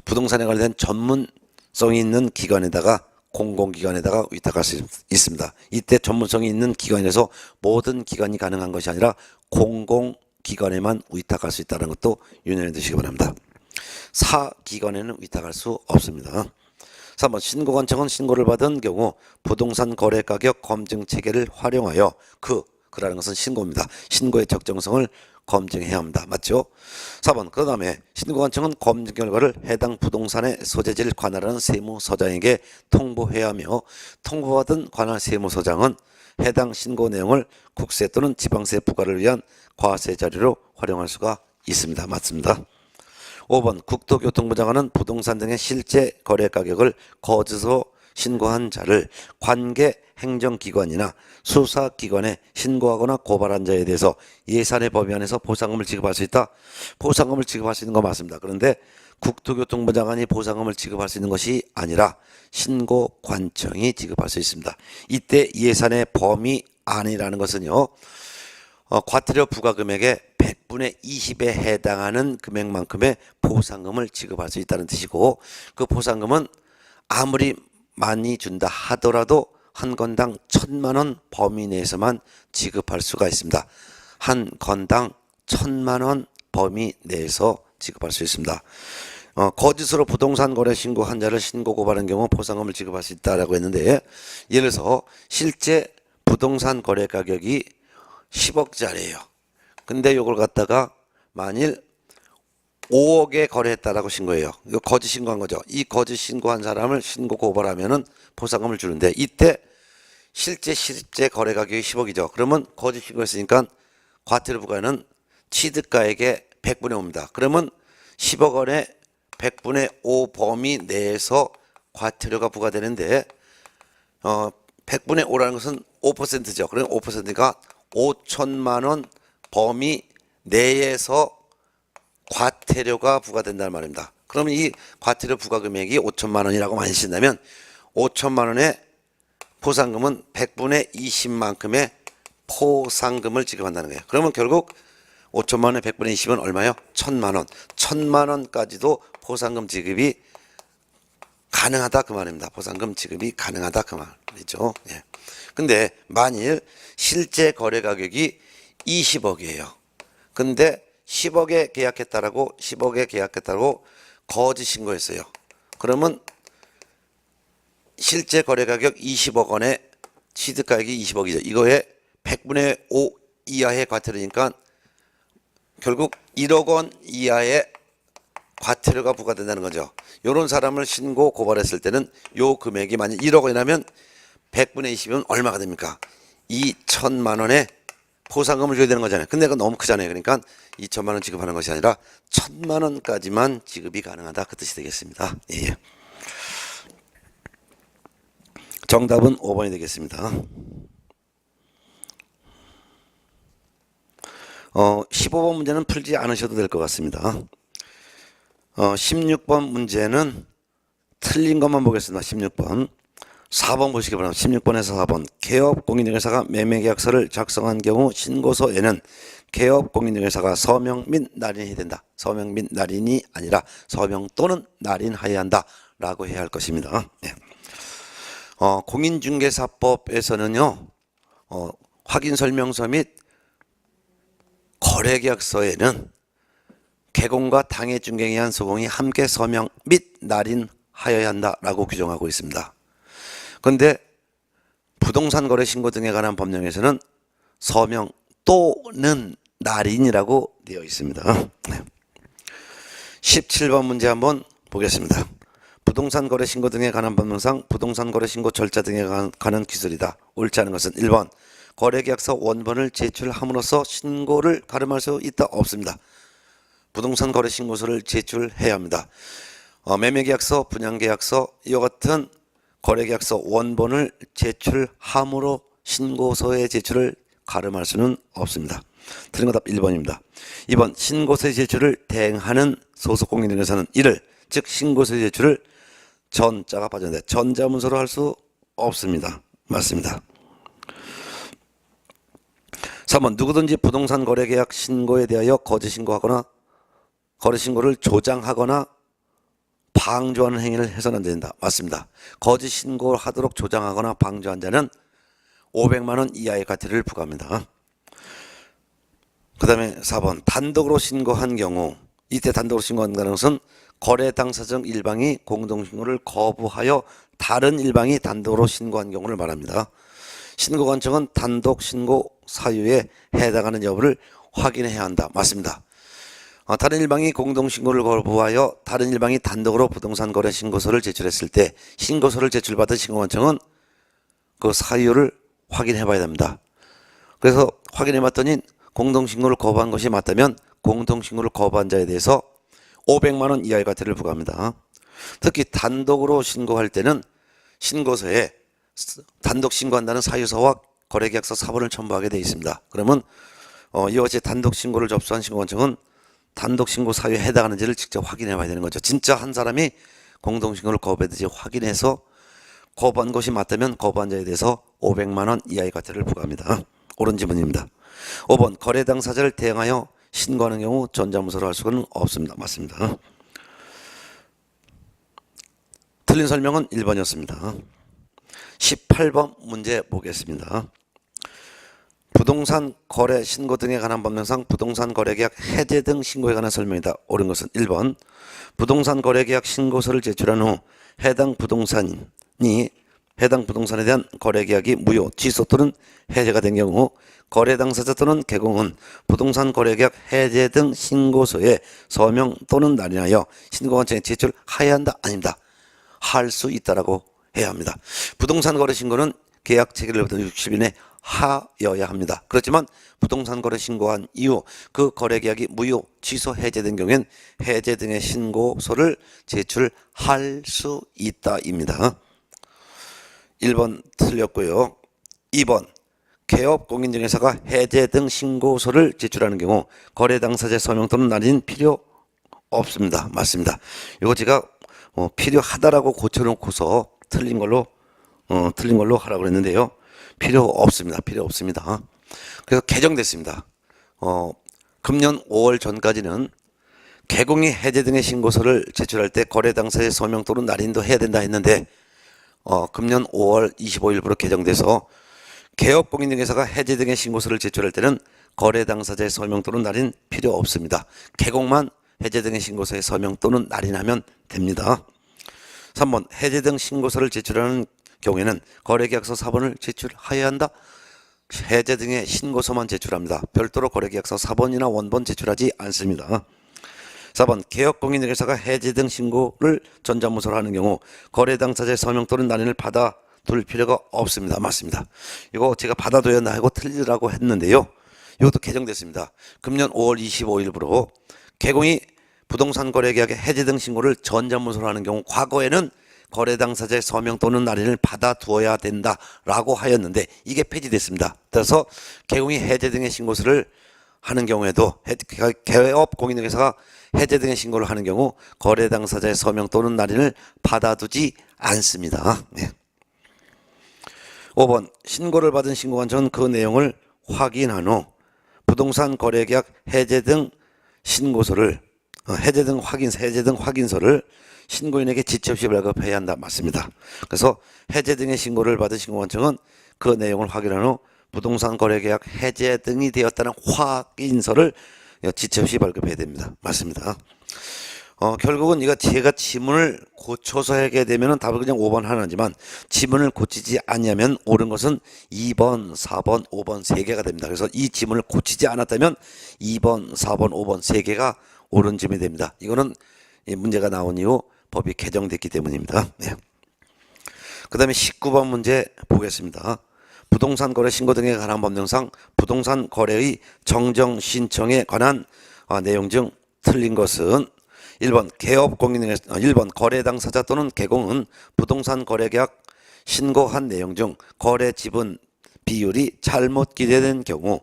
S1: 부동산에 관련된 전문성이 있는 기관에다가 공공기관에다가 위탁할 수 있습니다. 이때 전문성이 있는 기관에서 모든 기관이 가능한 것이 아니라 공공기관에만 위탁할 수 있다는 것도 유념해 두시기 바랍니다. 사기관에는 위탁할 수 없습니다. 3번 신고관청은 신고를 받은 경우 부동산 거래 가격 검증 체계를 활용하여 그라는 것은 신고입니다. 신고의 적정성을 검증해야 합니다. 맞죠? 4번 그 다음에 신고관청은 검증 결과를 해당 부동산의 소재지를 관할하는 세무서장에게 통보해야 하며 통보받은 관할 세무서장은 해당 신고 내용을 국세 또는 지방세 부과를 위한 과세 자료로 활용할 수가 있습니다. 맞습니다. 5번 국토교통부 장관은 부동산 등의 실제 거래 가격을 거짓으로 신고한 자를 관계 행정기관이나 수사기관에 신고하거나 고발한 자에 대해서 예산의 범위 안에서 보상금을 지급할 수 있다. 보상금을 지급할 수 있는 거 맞습니다. 그런데 국토교통부 장관이 보상금을 지급할 수 있는 것이 아니라 신고관청이 지급할 수 있습니다. 이때 예산의 범위 안이라는 것은요. 과태료 부과금액의 100분의 20에 해당하는 금액만큼의 보상금을 지급할 수 있다는 뜻이고 그 보상금은 아무리 많이 준다 하더라도 한 건당 1,000만 원 범위 내에서만 지급할 수가 있습니다. 한 건당 1,000만 원 범위 내에서 지급할 수 있습니다. 거짓으로 부동산 거래 신고한 자를 신고 고발한 경우 보상금을 지급할 수 있다라고 했는데 예를 들어서 실제 부동산 거래 가격이 10억짜리예요. 근데 이걸 갖다가 만일 5억에 거래했다라고 신고해요. 이거 거짓 신고한 거죠. 이 거짓 신고한 사람을 신고 고발하면은 보상금을 주는데 이때 실제 거래 가격이 10억이죠. 그러면 거짓 신고했으니까 과태료 부과는 취득가액의 100분의 5입니다. 그러면 10억 원의 100분의 5 범위 내에서 과태료가 부과되는데 100분의 5라는 것은 5%죠. 그럼 5%가 5천만 원 범위 내에서 과태료가 부과된다는 말입니다. 그러면 이 과태료 부과 금액이 5천만 원이라고 만드신다면 5천만 원의 포상금은 100분의 20만큼의 포상금을 지급한다는 거예요. 그러면 결국 5천만 원의 100분의 20은 얼마요? 1천만 원. 1천만 원까지도 포상금 지급이 가능하다 그 말입니다. 포상금 지급이 가능하다 그 말이죠. 예. 근데 만일 실제 거래 가격이 20억이에요. 근데 10억에 계약했다라고 거짓 신고했어요. 그러면 실제 거래 가격 20억 원에 취득 가격이 20억이죠. 이거에 100분의 5 이하의 과태료니까 결국 1억 원 이하의 과태료가 부과된다는 거죠. 이런 사람을 신고 고발했을 때는 요 금액이 만약 1억 원이라면 100분의 20이면 얼마가 됩니까? 2천만 원의 포상금을 줘야 되는 거잖아요. 근데 그건 너무 크잖아요. 그러니까 2천만 원 지급하는 것이 아니라 1천만 원까지만 지급이 가능하다 그 뜻이 되겠습니다. 예. 정답은 5번이 되겠습니다. 15번 문제는 풀지 않으셔도 될 것 같습니다. 16번 문제는 틀린 것만 보겠습니다. 16번. 4번 보시기 바랍니다. 16번에서 4번. 개업 공인중개사가 매매계약서를 작성한 경우 신고서에는 개업 공인중개사가 서명 및 날인해야 된다. 서명 및 날인이 아니라 서명 또는 날인하여야 한다 라고 해야 할 것입니다. 네. 공인중개사법에서는요. 확인설명서 및 거래계약서에는 개공과 당해중개에 의한 소공이 함께 서명 및 날인하여야 한다라고 규정하고 있습니다. 그런데 부동산 거래 신고 등에 관한 법령에서는 서명 또는 날인이라고 되어 있습니다. 17번 문제 한번 보겠습니다. 부동산 거래 신고 등에 관한 법령상 부동산 거래 신고 절차 등에 관한 기술이다. 옳지 않은 것은 1번 거래계약서 원본을 제출함으로써 신고를 가름할 수 있다. 없습니다. 부동산 거래 신고서를 제출해야 합니다. 매매계약서, 분양계약서 이와 같은 거래계약서 원본을 제출함으로 신고서의 제출을 가름할 수는 없습니다. 틀린 답 1번입니다. 2번 신고서의 제출을 대행하는 소속공인중개사는 이를 즉 신고서의 제출을 전자가 빠졌는데 전자문서로 할 수 없습니다. 맞습니다. 3번 누구든지 부동산 거래계약 신고에 대하여 거짓 신고하거나 거래 신고를 조장하거나 방조하는 행위를 해서는 안 된다. 맞습니다. 거짓 신고를 하도록 조장하거나 방조한 자는 500만 원 이하의 과태료를 부과합니다. 그 다음에 4번 단독으로 신고한 경우 이때 단독으로 신고한다는 것은 거래 당사자 일방이 공동신고를 거부하여 다른 일방이 단독으로 신고한 경우를 말합니다. 신고관청은 단독 신고 사유에 해당하는 여부를 확인해야 한다. 맞습니다. 다른 일방이 공동신고를 거부하여 다른 일방이 단독으로 부동산 거래 신고서를 제출했을 때 신고서를 제출받은 신고관청은 그 사유를 확인해 봐야 됩니다. 그래서 확인해 봤더니 공동신고를 거부한 것이 맞다면 공동신고를 거부한 자에 대해서 500만 원 이하의 과태료를 부과합니다. 특히 단독으로 신고할 때는 신고서에 단독 신고한다는 사유서와 거래계약서 사본을 첨부하게 되어 있습니다. 그러면 이와 같이 단독 신고를 접수한 신고관청은 단독 신고 사유에 해당하는지를 직접 확인해 봐야 되는 거죠. 진짜 한 사람이 공동 신고를 거부했는지 확인해서 거부한 것이 맞다면 거부한 자에 대해서 500만 원 이하의 과태료를 부과합니다. 옳은 지문입니다. 5번 거래 당사자를 대행하여 신고하는 경우 전자문서로 할 수는 없습니다. 맞습니다. 틀린 설명은 1번이었습니다. 18번 문제 보겠습니다. 부동산 거래 신고 등에 관한 법령상 부동산 거래계약 해제 등 신고에 관한 설명이다. 옳은 것은 1번 부동산 거래계약 신고서를 제출한 후 해당 부동산에 대한 거래계약이 무효, 취소 또는 해제가 된 경우 거래 당사자 또는 개공은 부동산 거래계약 해제 등 신고서에 서명 또는 날인하여 신고관청에 제출해야 한다. 아닙니다. 할 수 있다라고 해야 합니다. 부동산 거래 신고는 계약 체결로부터 60일 내 하여야 합니다. 그렇지만 부동산 거래 신고한 이후 그 거래 계약이 무효, 취소, 해제된 경우엔 해제 등의 신고서를 제출할 수 있다입니다. 1번 틀렸고요. 2번 개업 공인중개사가 해제 등 신고서를 제출하는 경우 거래 당사자 서명 또는 날인 필요 없습니다. 맞습니다. 이거 제가 필요하다라고 고쳐놓고서 틀린 걸로 하라고 그랬는데요. 필요 없습니다. 필요 없습니다. 그래서 개정됐습니다. 금년 5월 전까지는 개공이 해제 등의 신고서를 제출할 때 거래 당사자의 서명 또는 날인도 해야 된다 했는데 금년 5월 25일부로 개정돼서 개업공인중개사가 해제 등의 신고서를 제출할 때는 거래 당사자의 서명 또는 날인 필요 없습니다. 개공만 해제 등의 신고서에 서명 또는 날인하면 됩니다. 3번 해제 등 신고서를 제출하는 경우에는 거래계약서 4번을 제출해야 한다. 해제 등의 신고서만 제출합니다. 별도로 거래계약서 4번이나 원본 제출하지 않습니다. 4번 개업공인중개사가 해제 등 신고를 전자문서로 하는 경우 거래 당사자의 서명 또는 날인을 받아둘 필요가 없습니다. 맞습니다. 이거 제가 받아둬야 하고 틀리라고 했는데요. 이것도 개정됐습니다. 금년 5월 25일부로 개공이 부동산 거래계약의 해제 등 신고를 전자문서로 하는 경우 과거에는 거래 당사자의 서명 또는 날인을 받아두어야 된다라고 하였는데 이게 폐지됐습니다. 따라서 개공이 해제 등의 신고서를 하는 경우에도 개업공인중개사가 해제 등의 신고를 하는 경우 거래 당사자의 서명 또는 날인을 받아두지 않습니다. 네. 5번 신고를 받은 신고관청은 그 내용을 확인한 후 부동산 거래계약 해제 등 신고서를 해제 등 확인서를 신고인에게 지체 없이 발급해야 한다. 맞습니다. 그래서 해제 등의 신고를 받은 신고관청은 그 내용을 확인한 후 부동산 거래계약 해제 등이 되었다는 확인서를 지체 없이 발급해야 됩니다. 맞습니다. 결국은 제가 지문을 고쳐서 하게 되면 답을 그냥 5번 하나지만 지문을 고치지 않으면 옳은 것은 2번, 4번, 5번 3개가 됩니다. 그래서 이 지문을 고치지 않았다면 2번, 4번, 5번 3개가 옳은 지문이 됩니다. 이거는 문제가 나온 이후 법이 개정됐기 때문입니다. 네. 그 다음에 19번 문제 보겠습니다. 부동산 거래 신고 등에 관한 법령상 부동산 거래의 정정 신청에 관한 내용 중 틀린 것은 1번 개업공인중개사 1번 거래 당사자 또는 개공은 부동산 거래계약 신고한 내용 중 거래 지분 비율이 잘못 기재된 경우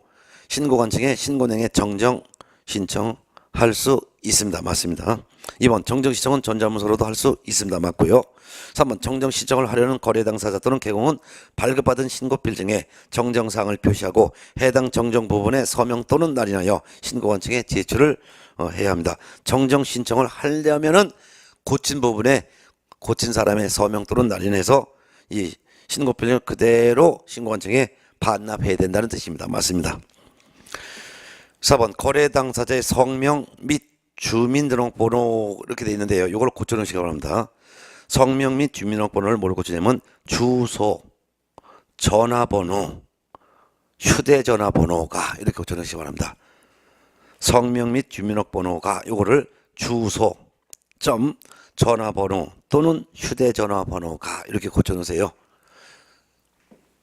S1: 신고관청에 신고내용에 정정 신청할 수 있습니다. 맞습니다. 2번 정정 신청은 전자문서로도 할 수 있습니다. 맞고요. 3번 정정 신청을 하려는 거래 당사자 또는 개공은 발급받은 신고 필증에 정정사항을 표시하고 해당 정정 부분에 서명 또는 날인하여 신고관청에 제출을 해야 합니다. 정정 신청을 하려면은 고친 부분에 고친 사람의 서명 또는 날인해서 이 신고 필증을 그대로 신고관청에 반납해야 된다는 뜻입니다. 맞습니다. 4번 거래 당사자의 성명 및 주민등록번호 이렇게 되어 있는데요. 이걸 고쳐놓으시기 바랍니다. 성명 및 주민등록번호를 뭐로 고치냐면 주소, 전화번호, 휴대전화번호가 이렇게 고쳐놓으시기 바랍니다. 성명 및 주민등록번호가 요거를 주소, 전화번호 또는 휴대전화번호가 이렇게 고쳐놓으세요.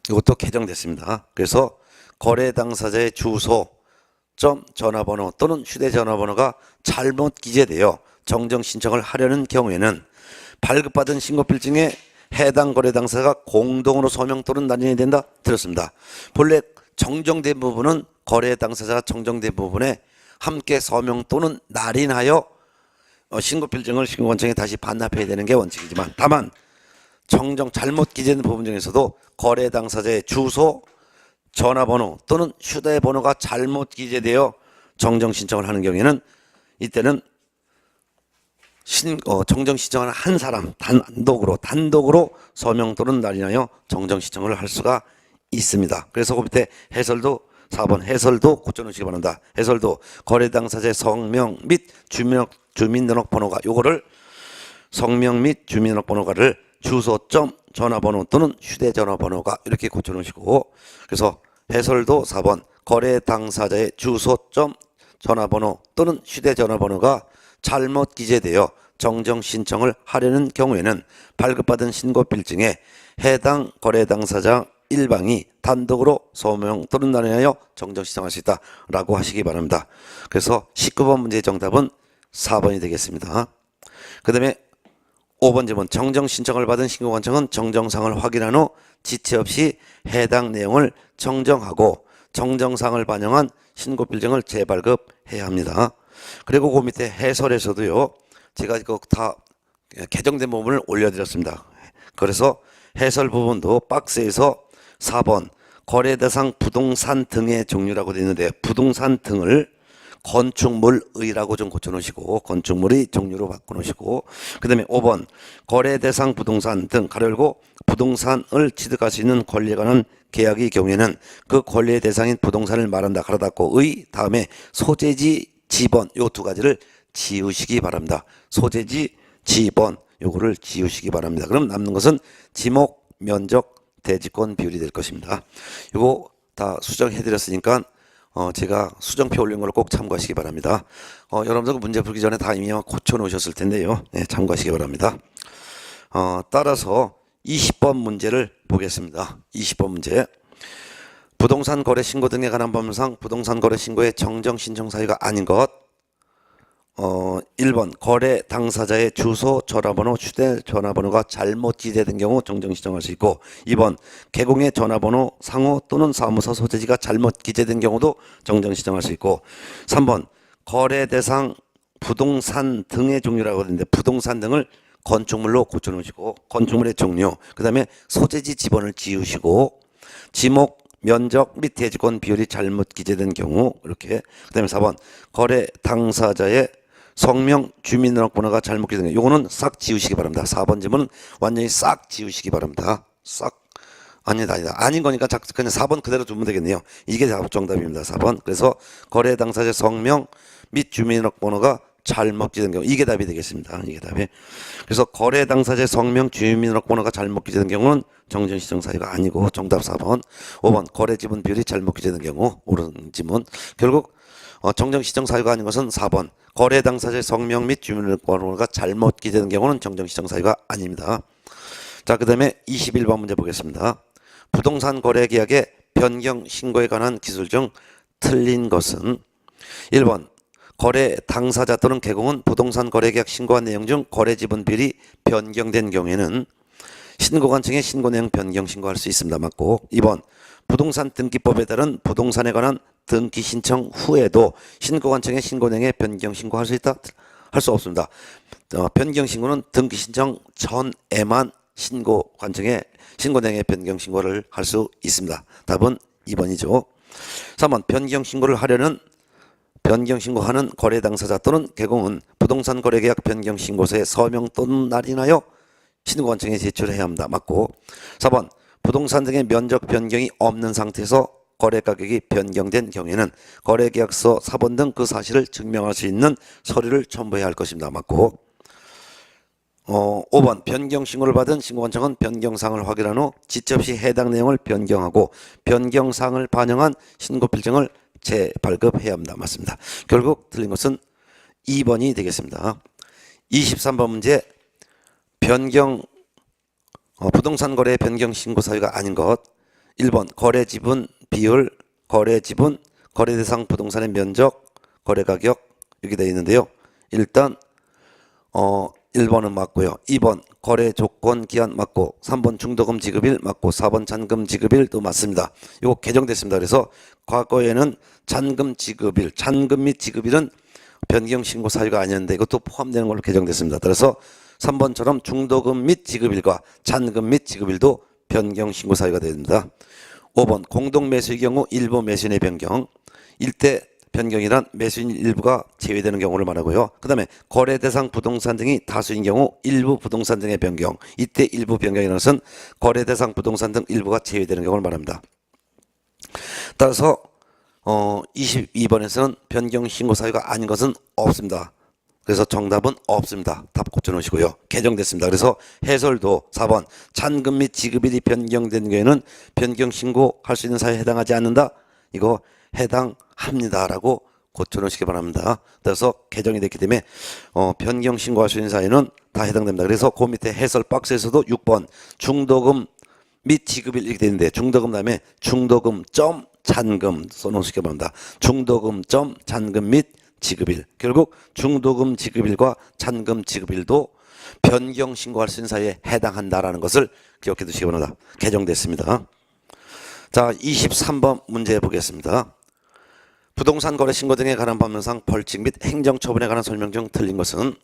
S1: 이것도 개정됐습니다. 그래서 거래 당사자의 주소, 전화번호 또는 휴대전화번호가 잘못 기재되어 정정 신청을 하려는 경우에는 발급받은 신고필증에 해당 거래 당사자가 공동으로 서명 또는 날인해야 된다. 들었습니다. 본래 정정된 부분은 거래 당사자가 정정된 부분에 함께 서명 또는 날인하여 신고필증을 신고관청에 다시 반납해야 되는 게 원칙이지만 다만 정정 잘못 기재된 부분 중에서도 거래 당사자의 주소, 전화번호 또는 휴대번호가 잘못 기재되어 정정 신청을 하는 경우에는 이때는 정정 신청을 한 사람 단독으로 서명 또는 날인하여 정정 신청을 할 수가 있습니다. 그래서 그 밑에 해설도 4번 해설도 고쳐놓으시기 바랍니다. 해설도 거래 당사자의 성명 및 주민등록번호가 요거를 성명 및 주민등록번호가를 주소, 전화번호 또는 휴대전화번호가 이렇게 고쳐놓으시고 그래서 해설도 4번 거래 당사자의 주소, 전화번호 또는 휴대전화번호가 잘못 기재되어 정정 신청을 하려는 경우에는 발급받은 신고필증에 해당 거래 당사자 일방이 단독으로 서명 또는 날인하여 정정 신청할 수 있다라고 하시기 바랍니다. 그래서 19번 문제의 정답은 4번이 되겠습니다. 그 다음에 5번 질문 정정 신청을 받은 신고관청은 정정사항을 확인한 후 지체 없이 해당 내용을 정정하고 정정사항을 반영한 신고필증을 재발급해야 합니다. 그리고 그 밑에 해설에서도요. 제가 이거 다 개정된 부분을 올려드렸습니다. 그래서 해설 부분도 박스에서 4번 거래 대상 부동산 등의 종류라고 되어 있는데 부동산 등을 건축물의라고 좀 고쳐놓으시고 건축물의 종류로 바꿔놓으시고 그 다음에 5번 거래 대상 부동산 등 가로 열고 부동산을 취득할 수 있는 권리에 관한 계약의 경우에는 그 권리의 대상인 부동산을 말한다 가로 닫고 의 다음에 소재지 지번 요 두 가지를 지우시기 바랍니다. 소재지 지번 요거를 지우시기 바랍니다. 그럼 남는 것은 지목 면적 대지권 비율이 될 것입니다. 요거 다 수정해 드렸으니까 제가 수정표 올린 걸 꼭 참고하시기 바랍니다. 여러분들 문제 풀기 전에 다 이미 고쳐 놓으셨을 텐데요. 네, 참고하시기 바랍니다. 따라서 20번 문제를 보겠습니다. 20번 문제. 부동산 거래 신고 등에 관한 법률상 부동산 거래 신고의 정정 신청 사유가 아닌 것. 1번 거래 당사자의 주소, 전화번호, 휴대전화번호가 잘못 기재된 경우 정정 신청할 수 있고 2번 개공의 전화번호, 상호 또는 사무소 소재지가 잘못 기재된 경우도 정정 신청할 수 있고 3번 거래 대상 부동산 등의 종류라고 하는데 부동산 등을 건축물로 고쳐놓으시고 건축물의 종류 그 다음에 소재지 지번을 지우시고 지목 면적 및 대지권 비율이 잘못 기재된 경우 이렇게 그 다음에 4번 거래 당사자의 성명 주민등록번호가 잘못 기재된 경우 요거는 싹 지우시기 바랍니다. 4번 질문은 완전히 싹 지우시기 바랍니다. 싹 아니다 아닌 거니까 그냥 4번 그대로 두면 되겠네요. 이게 정답입니다. 4번 그래서 거래 당사자의 성명 및 주민등록번호가 잘못 기재된 경우 이게 답이 되겠습니다. 이게 답이. 그래서 거래 당사자의 성명 주민등록번호가 잘못 기재된 경우는 정정 신청 사유가 아니고 정답 4번. 5번 거래 지분 비율이 잘못 기재된 경우 옳은 지문. 결국 정정 신청 사유가 아닌 것은 4번 거래 당사자의 성명 및 주민등록번호가 잘못 기재된 경우는 정정 신청 사유가 아닙니다. 자, 그 다음에 21번 문제 보겠습니다. 부동산 거래 계약의 변경 신고에 관한 기술 중 틀린 것은 1번 거래 당사자 또는 개공은 부동산 거래계약 신고한 내용 중 거래 지분 비율이 변경된 경우에는 신고관청에 신고 내용 변경 신고할 수 있습니다. 맞고 2번 부동산 등기법에 따른 부동산에 관한 등기 신청 후에도 신고관청에 신고 내용에 변경 신고할 수 있다? 할 수 없습니다. 변경 신고는 등기 신청 전에만 신고관청에 신고 내용에 변경 신고를 할 수 있습니다. 답은 2번이죠. 3번 변경 신고를 하려는 변경 신고하는 거래 당사자 또는 개공은 부동산 거래계약 변경 신고서에 서명 또는 날인하여 신고관청에 제출해야 합니다. 맞고 4번 부동산 등의 면적 변경이 없는 상태에서 거래 가격이 변경된 경우에는 거래계약서, 사본 등 그 사실을 증명할 수 있는 서류를 첨부해야 할 것입니다. 맞고 5번 변경 신고를 받은 신고관청은 변경사항을 확인한 후 지체 없이 해당 내용을 변경하고 변경사항을 반영한 신고 필증을 재발급해야 합니다. 맞습니다. 결국 틀린 것은 2번이 되겠습니다. 23번 문제 변경 부동산 거래 변경 신고 사유가 아닌 것 1번 거래 지분 비율 거래 지분 거래 대상 부동산의 면적 거래 가격 이렇게 되어 있는데요. 일단 1번은 맞고요. 2번 거래 조건 기한 맞고 3번 중도금 지급일 맞고 4번 잔금 지급일도 맞습니다. 이거 개정됐습니다. 그래서 과거에는 잔금 지급일 잔금 및 지급일은 변경 신고 사유가 아니었는데 이것도 포함되는 걸로 개정됐습니다. 그래서 3번처럼 중도금 및 지급일과 잔금 및 지급일도 변경 신고 사유가 됩니다. 5번 공동 매수의 경우 일부 매수인의 변경 일대 변경이란 매수인 일부가 제외되는 경우를 말하고요. 그 다음에 거래 대상 부동산 등이 다수인 경우 일부 부동산 등의 변경 이때 일부 변경이라는 것은 거래 대상 부동산 등 일부가 제외되는 경우를 말합니다. 따라서 22번에서는 변경 신고 사유가 아닌 것은 없습니다. 그래서 정답은 없습니다. 답 고쳐놓으시고요. 개정됐습니다. 그래서 해설도 4번 잔금 및 지급일이 변경된 경우에는 변경 신고할 수 있는 사유에 해당하지 않는다. 이거 해당합니다라고 고쳐놓으시기 바랍니다. 그래서 개정이 됐기 때문에 변경 신고할 수 있는 사유는 다 해당됩니다. 그래서 그 밑에 해설 박스에서도 6번 중도금 및 지급일 이렇게 되는데 중도금 다음에 중도금 점 잔금 써놓으시기 바랍니다. 중도금 점 잔금 및 지급일 결국 중도금 지급일과 잔금 지급일도 변경 신고할 수 있는 사유에 해당한다라는 것을 기억해 두시기 바랍니다. 개정됐습니다. 자, 23번 문제 보겠습니다. 부동산 거래 신고 등에 관한 법령상 벌칙 및 행정처분에 관한 설명 중 틀린 것은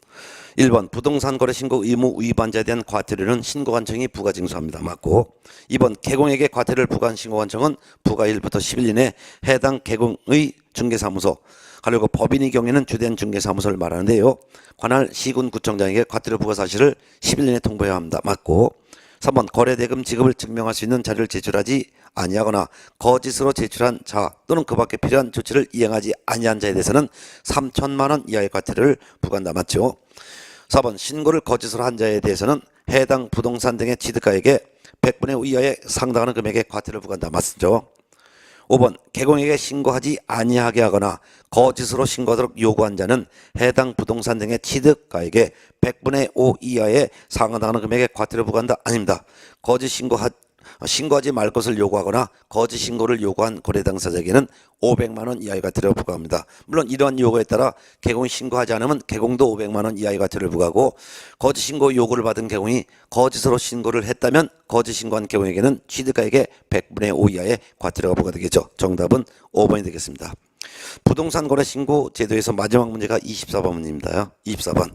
S1: 1번 부동산 거래 신고 의무 위반자에 대한 과태료는 신고관청이 부과 징수합니다. 맞고 2번 개공에게 과태료를 부과한 신고관청은 부과일부터 10일 이내 해당 개공의 중개사무소 그리고 법인의 경우에는 주된 중개사무소를 말하는데요. 관할 시군구청장에게 과태료 부과 사실을 10일 이내 통보해야 합니다. 맞고 3번 거래대금 지급을 증명할 수 있는 자료를 제출하지 아니하거나 거짓으로 제출한 자 또는 그 밖에 필요한 조치를 이행하지 아니한 자에 대해서는 3천만 원 이하의 과태료를 부과한다. 맞죠? 4번 신고를 거짓으로 한 자에 대해서는 해당 부동산 등의 취득가액의 100분의 5 이하에 상당하는 금액의 과태료를 부과한다. 맞죠? 5번 개공에게 신고하지 아니하게 하거나 거짓으로 신고하도록 요구한 자는 해당 부동산 등의 취득가액의 100분의 5 이하에 상당하는 금액의 과태료를 부과한다. 아닙니다. 거짓 신고하지 말 것을 요구하거나 거짓 신고를 요구한 거래 당사자에게는 500만 원 이하의 과태료를 부과합니다. 물론 이러한 요구에 따라 개공이 신고하지 않으면 개공도 500만 원 이하의 과태료를 부과하고 거짓 신고 요구를 받은 개공이 거짓으로 신고를 했다면 거짓 신고한 개공에게는 취득가액의 100분의 5 이하의 과태료가 부과되겠죠. 정답은 5번이 되겠습니다. 부동산 거래 신고 제도에서 마지막 문제가 24번입니다. 24번.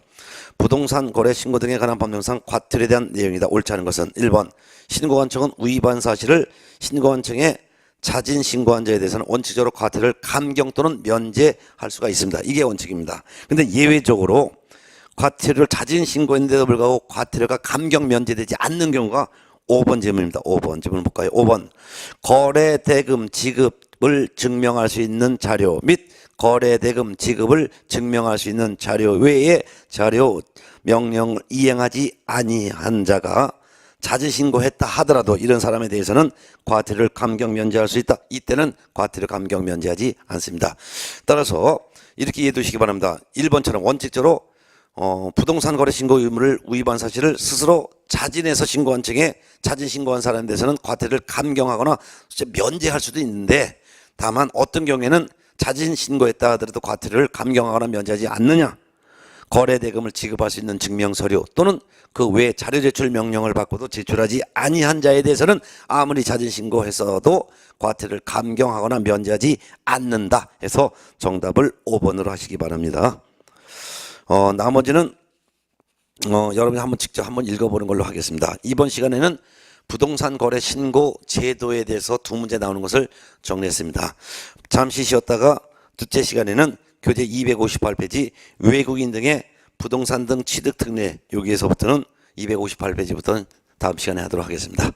S1: 부동산 거래 신고 등에 관한 법령상 과태료에 대한 내용이다. 옳지 않은 것은 1번 신고관청은 위반 사실을 신고관청에 자진 신고한 자에 대해서는 원칙적으로 과태료를 감경 또는 면제할 수가 있습니다. 이게 원칙입니다. 근데 예외적으로 과태료를 자진 신고했는데도 불구하고 과태료가 감경 면제되지 않는 경우가 5번 질문입니다. 5번 질문 볼까요? 5번 거래 대금 지급을 증명할 수 있는 자료 및 거래 대금 지급을 증명할 수 있는 자료 외에 자료 명령을 이행하지 아니한 자가 자진 신고했다 하더라도 이런 사람에 대해서는 과태료를 감경 면제할 수 있다. 이때는 과태료 감경 면제하지 않습니다. 따라서 이렇게 이해해 두시기 바랍니다. 1번처럼 원칙적으로 부동산 거래 신고 의무를 위반 사실을 스스로 자진해서 신고한 층에 자진 신고한 사람에 대해서는 과태료를 감경하거나 면제할 수도 있는데 다만 어떤 경우에는 자진 신고했다 하더라도 과태료를 감경하거나 면제하지 않느냐. 거래 대금을 지급할 수 있는 증명 서류 또는 그 외 자료 제출 명령을 받고도 제출하지 아니한 자에 대해서는 아무리 자진 신고했어도 과태료를 감경하거나 면제하지 않는다 해서 정답을 5번으로 하시기 바랍니다. 나머지는 여러분이 직접 한번 읽어보는 걸로 하겠습니다. 이번 시간에는 부동산 거래 신고 제도에 대해서 두 문제 나오는 것을 정리했습니다. 잠시 쉬었다가 둘째 시간에는 교재 258페이지 외국인 등의 부동산 등 취득 특례 여기에서부터는 258페이지부터는 다음 시간에 하도록 하겠습니다.